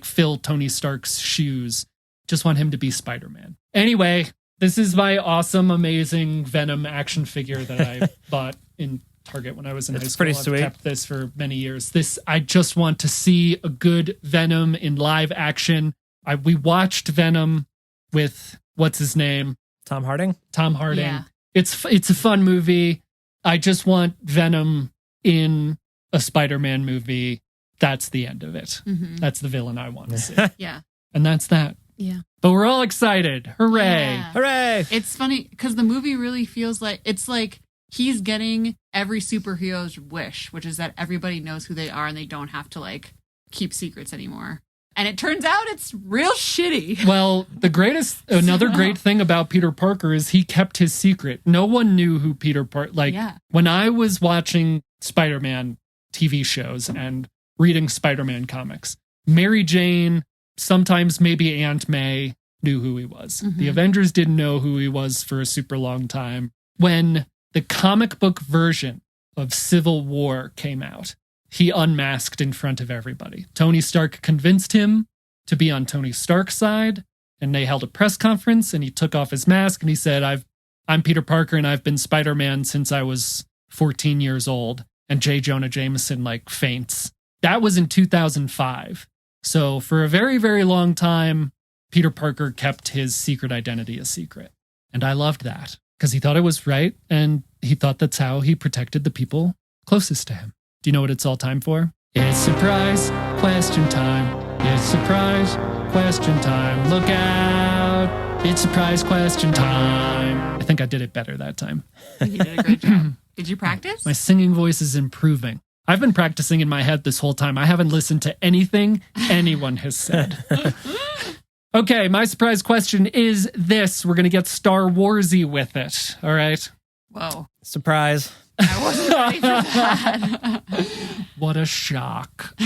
fill Tony Stark's shoes. Just want him to be Spider-Man. Anyway, this is my awesome, amazing Venom action figure that I bought in Target when I was in high school. Pretty sweet. I've kept this for many years. I just want to see a good Venom in live action. We watched Venom with what's his name? Tom Hardy. Yeah. It's a fun movie. I just want Venom in a Spider-Man movie. That's the end of it. Mm-hmm. That's the villain I want to see. Yeah. And that's that. Yeah. But we're all excited. Hooray. Yeah. Hooray. It's funny because the movie really feels like it's like he's getting every superhero's wish, which is that everybody knows who they are and they don't have to like keep secrets anymore. And it turns out it's real shitty. Well, another great thing about Peter Parker is he kept his secret. No one knew who Peter Parker, when I was watching Spider-Man TV shows and reading Spider-Man comics, Mary Jane, sometimes maybe Aunt May knew who he was. Mm-hmm. The Avengers didn't know who he was for a super long time. When the comic book version of Civil War came out, he unmasked in front of everybody. Tony Stark convinced him to be on Tony Stark's side, and they held a press conference, and he took off his mask, and he said, I'm Peter Parker, and I've been Spider-Man since I was 14 years old. And J. Jonah Jameson, faints. That was in 2005. So for a very, very long time, Peter Parker kept his secret identity a secret. And I loved that because he thought it was right, and he thought that's how he protected the people closest to him. Do you know what it's all time for? It's surprise question time. It's surprise question time. Look out. It's surprise question time. I think I did it better that time. You did a great job. Did you practice? My singing voice is improving. I've been practicing in my head this whole time. I haven't listened to anything anyone has said. Okay, my surprise question is this. We're going to get Star Warsy with it. All right? Whoa. Surprise. I wasn't ready for that. What a shock.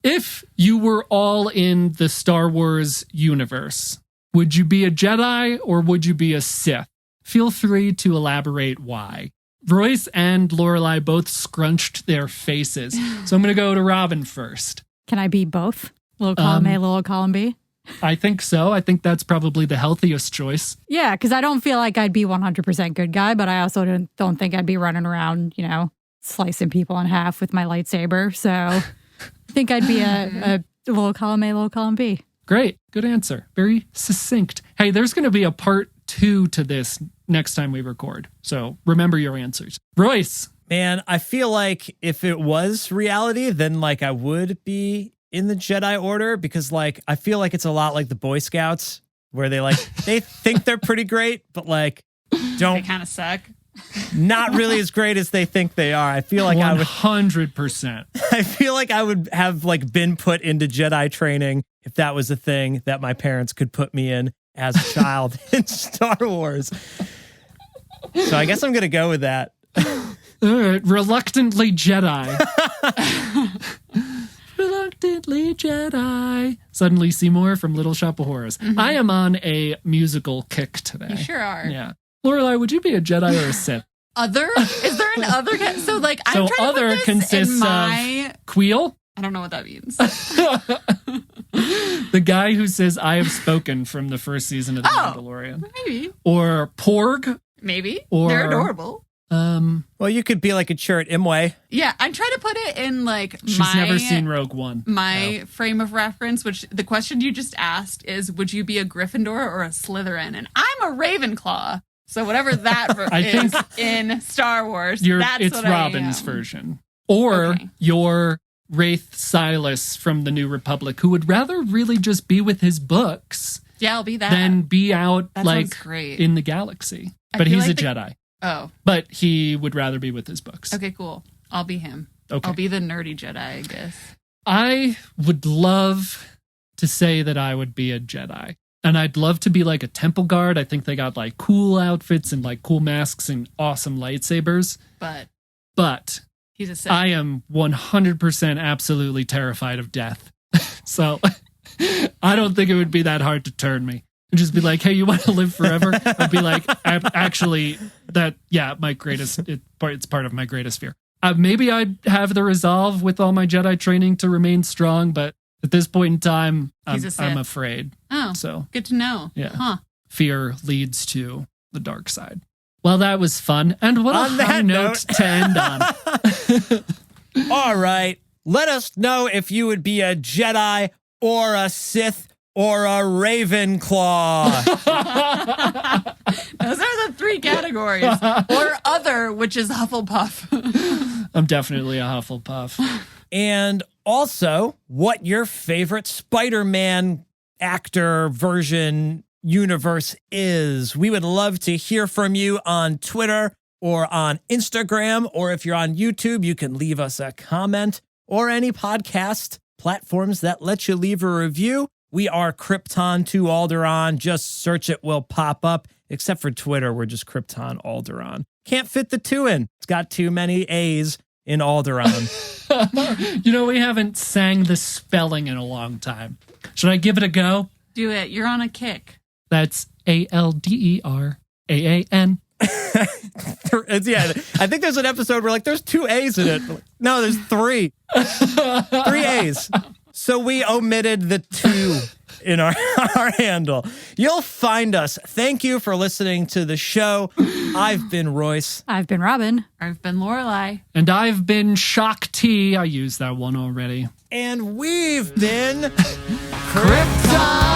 If you were all in the Star Wars universe, would you be a Jedi or would you be a Sith? Feel free to elaborate why. Royce and Lorelai both scrunched their faces. So I'm going to go to Robin first. Can I be both? Little column A, little column B? I think so. I think that's probably the healthiest choice. Yeah, because I don't feel like I'd be 100% good guy, but I also don't think I'd be running around, slicing people in half with my lightsaber. So I think I'd be a little column A, little column B. Great. Good answer. Very succinct. Hey, there's going to be a part 2 to this next time we record. So remember your answers. Royce. Man, I feel like if it was reality, then I would be in the Jedi Order because I feel like it's a lot like the Boy Scouts where they they think they're pretty great, but don't They kind of suck. Not really as great as they think they are. I feel like 100%. I feel like I would have been put into Jedi training if that was a thing that my parents could put me in as a child in Star Wars. So I guess I'm going to go with that. All right. Reluctantly Jedi. Reluctantly Jedi. Suddenly Seymour from Little Shop of Horrors. Mm-hmm. I am on a musical kick today. You sure are. Yeah. Lorelai, would you be a Jedi or a Sith? Other? Is there an other? So I'm trying to other put this consists in my... of Queel. I don't know what that means. The guy who says "I have spoken" from the first season of The Mandalorian. Maybe. Or Porg. Maybe. Or, they're adorable. Well, you could be like a Chirrut Imwe. Yeah, I'm trying to put it in She's never seen Rogue One. My frame of reference, which the question you just asked is, would you be a Gryffindor or a Slytherin? And I'm a Ravenclaw. So whatever that is in Star Wars, it's Robin's version. Or your Wraith Silas from the New Republic, who would rather really just be with his books. Yeah, I'll be that. Than be out great. in the galaxy. But he's a Jedi. Oh. But he would rather be with his books. Okay, cool. I'll be him. Okay. I'll be the nerdy Jedi, I guess. I would love to say that I would be a Jedi. And I'd love to be a temple guard. I think they got cool outfits and cool masks and awesome lightsabers. But he's a Sith. I am 100% absolutely terrified of death. So I don't think it would be that hard to turn me. And just be like, hey, you want to live forever? I'd be like, actually, it's part of my greatest fear. Maybe I'd have the resolve with all my Jedi training to remain strong, but at this point in time, I'm afraid. Oh, so good to know. Yeah. Huh. Fear leads to the dark side. Well, that was fun. And what on a high note to end on. All right. Let us know if you would be a Jedi or a Sith or a Ravenclaw. Those are the 3 categories. Or other, which is Hufflepuff. I'm definitely a Hufflepuff. And also, what your favorite Spider-Man actor version universe is. We would love to hear from you on Twitter or on Instagram, or if you're on YouTube, you can leave us a comment, or any podcast platforms that let you leave a review. We are Krypton to Alderaan. Just search it, will pop up. Except for Twitter, we're just Krypton Alderaan. Can't fit the 2 in. It's got too many A's in Alderaan. We haven't sang the spelling in a long time. Should I give it a go? Do it. You're on a kick. That's Alderaan. Yeah, I think there's an episode where like there's 2 A's in it. No, there's 3. 3 A's. So we omitted the 2 in our handle. You'll find us. Thank you for listening to the show. I've been Royce. I've been Robin. I've been Lorelai. And I've been Shock T. I used that one already. And we've been Krypton!